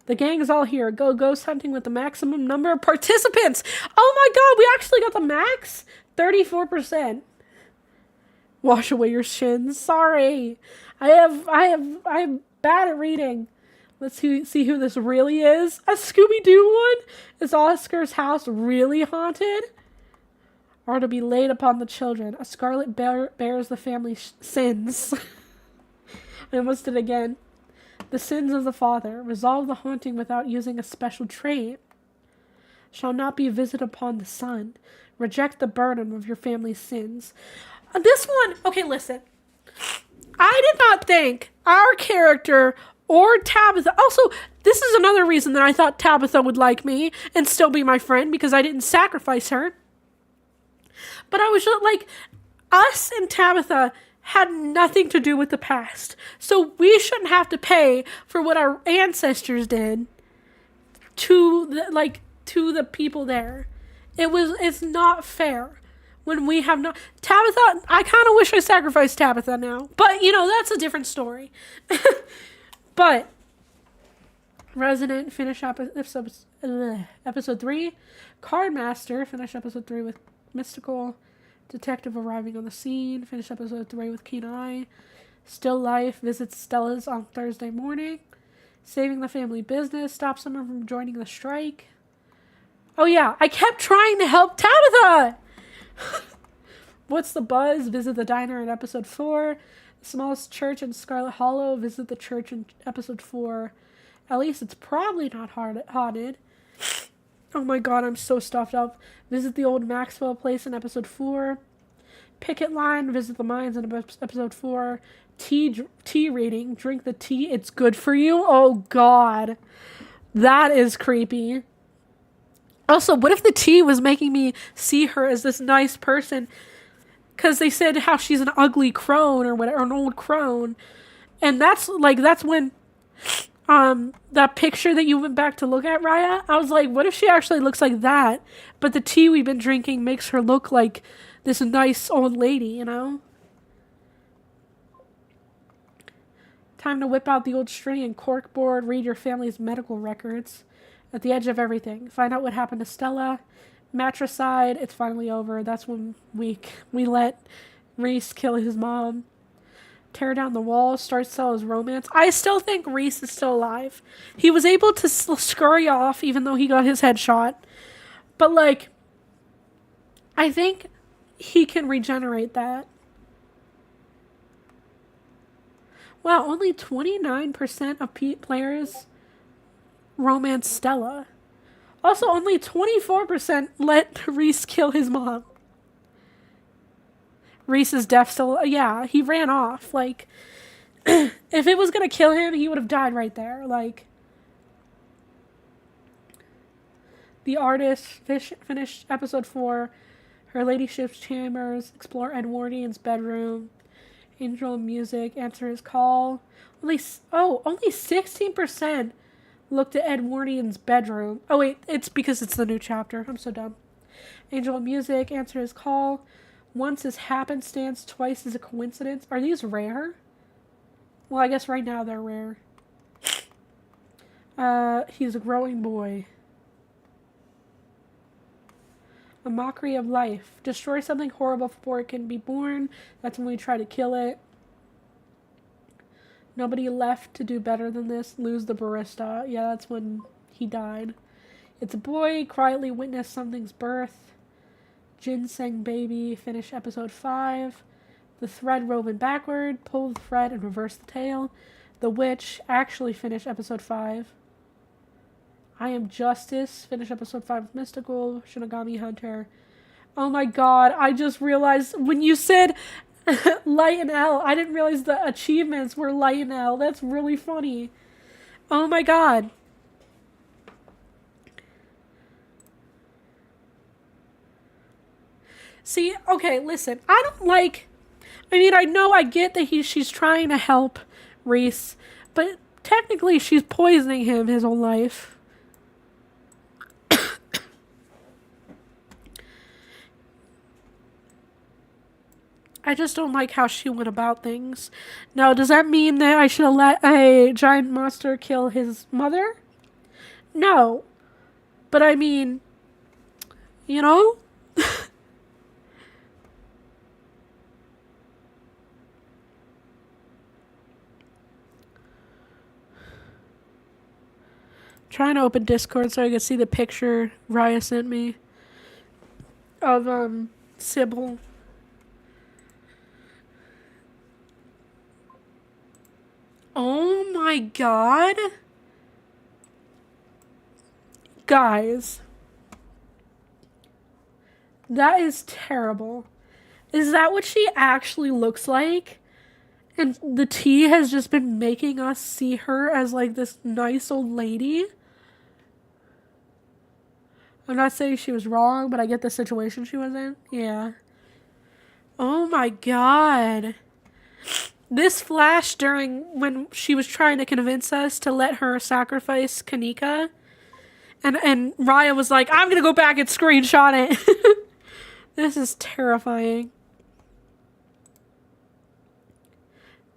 The gang is all here. Go ghost hunting with the maximum number of participants. Oh my god, we actually got the max? 34%. Wash away your shins. Sorry. I'm bad at reading. Let's see who this really is. A Scooby-Doo one? Is Oscar's house really haunted? Or to be laid upon the children. A scarlet bears the family sins. I almost did again. The sins of the father. Resolve the haunting without using a special trait. Shall not be visited upon the son. Reject the burden of your family's sins. This one, okay, listen. I did not think our character or Tabitha. Also, this is another reason that I thought Tabitha would like me and still be my friend, because I didn't sacrifice her. But I was just like, us and Tabitha had nothing to do with the past. So we shouldn't have to pay for what our ancestors did to the people there. It's not fair. When we have no Tabitha, I kind of wish I sacrificed Tabitha now. But, that's a different story. But Resident, finish up episode 3. Cardmaster, finish episode 3 with Mystical. Detective arriving on the scene, finish episode 3 with Keen Eye. Still Life, visits Stella's on Thursday morning. Saving the family business, stop someone from joining the strike. Oh yeah, I kept trying to help Tabitha! What's the Buzz? Visit the diner in episode 4. The smallest church in Scarlet Hollow. Visit the church in episode 4. At least it's probably not haunted. Oh my god, I'm so stuffed up. Visit the old Maxwell place in episode 4. Picket line. Visit the mines in episode 4. Tea reading. Drink the tea. It's good for you. Oh god. That is creepy. Also, what if the tea was making me see her as this nice person? Because they said how she's an ugly crone or whatever, an old crone. And that's when that picture that you went back to look at, Raya, I was like, what if she actually looks like that? But the tea we've been drinking makes her look like this nice old lady, Time to whip out the old string and corkboard, read your family's medical records. At the edge of everything. Find out what happened to Stella. Matricide, it's finally over. That's when we let Reese kill his mom. Tear down the wall, start Stella's romance. I still think Reese is still alive. He was able to scurry off even though he got his head shot. But I think he can regenerate that. Wow, only 29% of players romance Stella. Also, only 24% let Reese kill his mom. Reese's death still... Yeah, he ran off. Like, if it was gonna kill him, he would have died right there. Like, the artist finished episode 4. Her ladyship's chambers. Explore Edwardian's bedroom. Angel music. Answer his call. Only 16% looked at Edwardian's bedroom. Oh wait, it's because it's the new chapter. I'm so dumb. Angel music. Answer his call. Once is happenstance, twice is a coincidence. Are these rare? Well, I guess right now they're rare. He's a growing boy. A mockery of life. Destroy something horrible before it can be born. That's when we try to kill it. Nobody left to do better than this. Lose the barista. Yeah, that's when he died. It's a boy. Quietly witness something's birth. Ginseng baby. Finish episode 5. The thread woven backward. Pull the thread and reverse the tail. The witch. Actually finish episode 5. I am justice. Finish episode 5 with mystical. Shinigami hunter. Oh my god, I just realized when you said light and L, I didn't realize the achievements were light and L. That's really funny. Oh my god. See, okay, listen. I don't like... I mean, I know, I get that she's trying to help Reese, but technically she's poisoning him his whole life. I just don't like how she went about things. Now, does that mean that I should have let a giant monster kill his mother? No. But I mean, you know? Trying to open Discord so I can see the picture Raya sent me of Sybil. Oh my god. Guys. That is terrible. Is that what she actually looks like? And the tea has just been making us see her as like this nice old lady? I'm not saying she was wrong, but I get the situation she was in. Yeah. Oh my god. This flash during when she was trying to convince us to let her sacrifice Kanika. And Raya was like, I'm gonna go back and screenshot it. This is terrifying.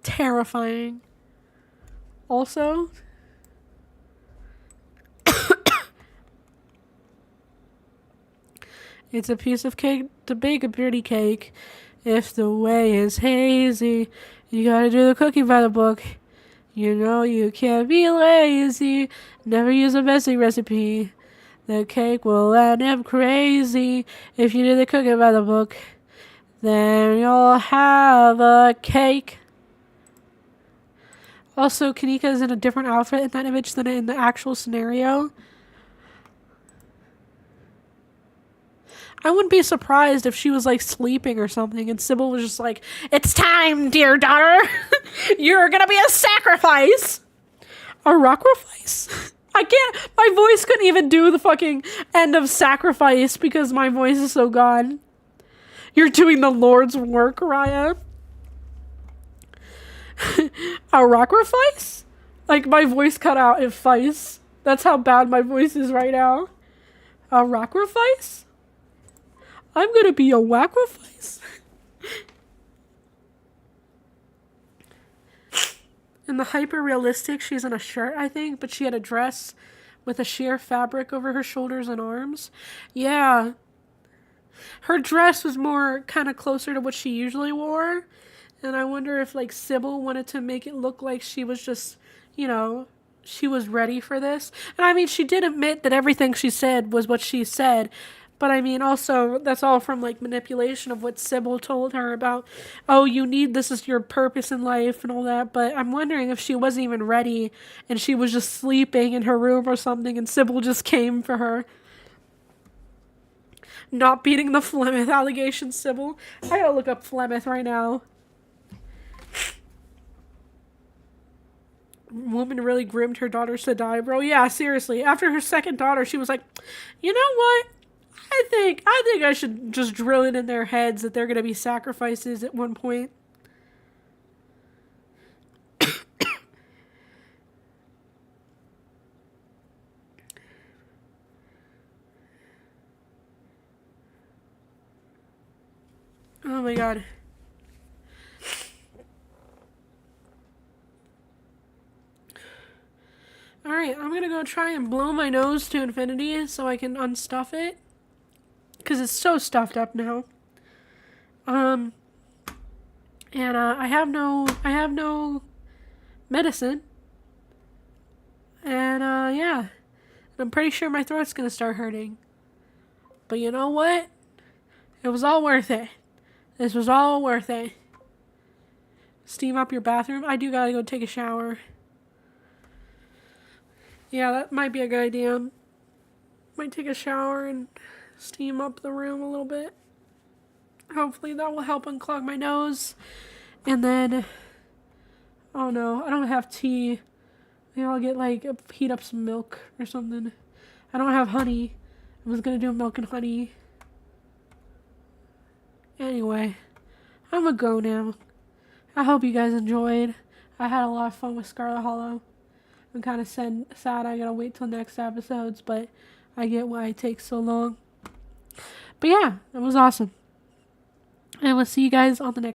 Terrifying. Also... It's a piece of cake to bake a pretty cake. If the way is hazy, you gotta do the cooking by the book. You know you can't be lazy. Never use a messy recipe. The cake will end up crazy. If you do the cooking by the book, then you'll have a cake. Also, Kanika is in a different outfit in that image than in the actual scenario. I wouldn't be surprised if she was like sleeping or something and Sybil was just like, it's time, dear daughter. You're gonna be a sacrifice. A sacrifice? I can't, my voice couldn't even do the fucking end of sacrifice because my voice is so gone. You're doing the Lord's work, Raya. A sacrifice? Like my voice cut out in Feist. That's how bad my voice is right now. A sacrifice? I'm gonna be a sacrifice. In the hyper-realistic, she's in a shirt, I think, but she had a dress with a sheer fabric over her shoulders and arms. Yeah. Her dress was more kind of closer to what she usually wore. And I wonder if, like, Sybil wanted to make it look like she was just, you know, she was ready for this. And I mean, she did admit that everything she said was what she said. But I mean, also, that's all from like manipulation of what Sybil told her about, oh, you need this as your purpose in life and all that. But I'm wondering if she wasn't even ready and she was just sleeping in her room or something and Sybil just came for her. Not beating the Flemeth allegation, Sybil. I gotta look up Flemeth right now. Woman really groomed her daughters to die, bro. Yeah, seriously. After her second daughter, she was like, you know what? I think I should just drill it in their heads that they're gonna be sacrifices at one point. Oh my god. Alright, I'm gonna go try and blow my nose to infinity so I can unstuff it. Because it's so stuffed up now. And I have no medicine. And yeah. I'm pretty sure my throat's gonna start hurting. But you know what? It was all worth it. This was all worth it. Steam up your bathroom? I do gotta go take a shower. Yeah, that might be a good idea. Might take a shower and steam up the room a little bit. Hopefully that will help unclog my nose. And then, oh no, I don't have tea. Maybe I'll get heat up some milk or something. I don't have honey. I was gonna do milk and honey. Anyway, I'm gonna go now. I hope you guys enjoyed. I had a lot of fun with Scarlet Hollow. I'm kind of sad I gotta wait till next episodes, but I get why it takes so long. But yeah, it was awesome. And we'll see you guys on the next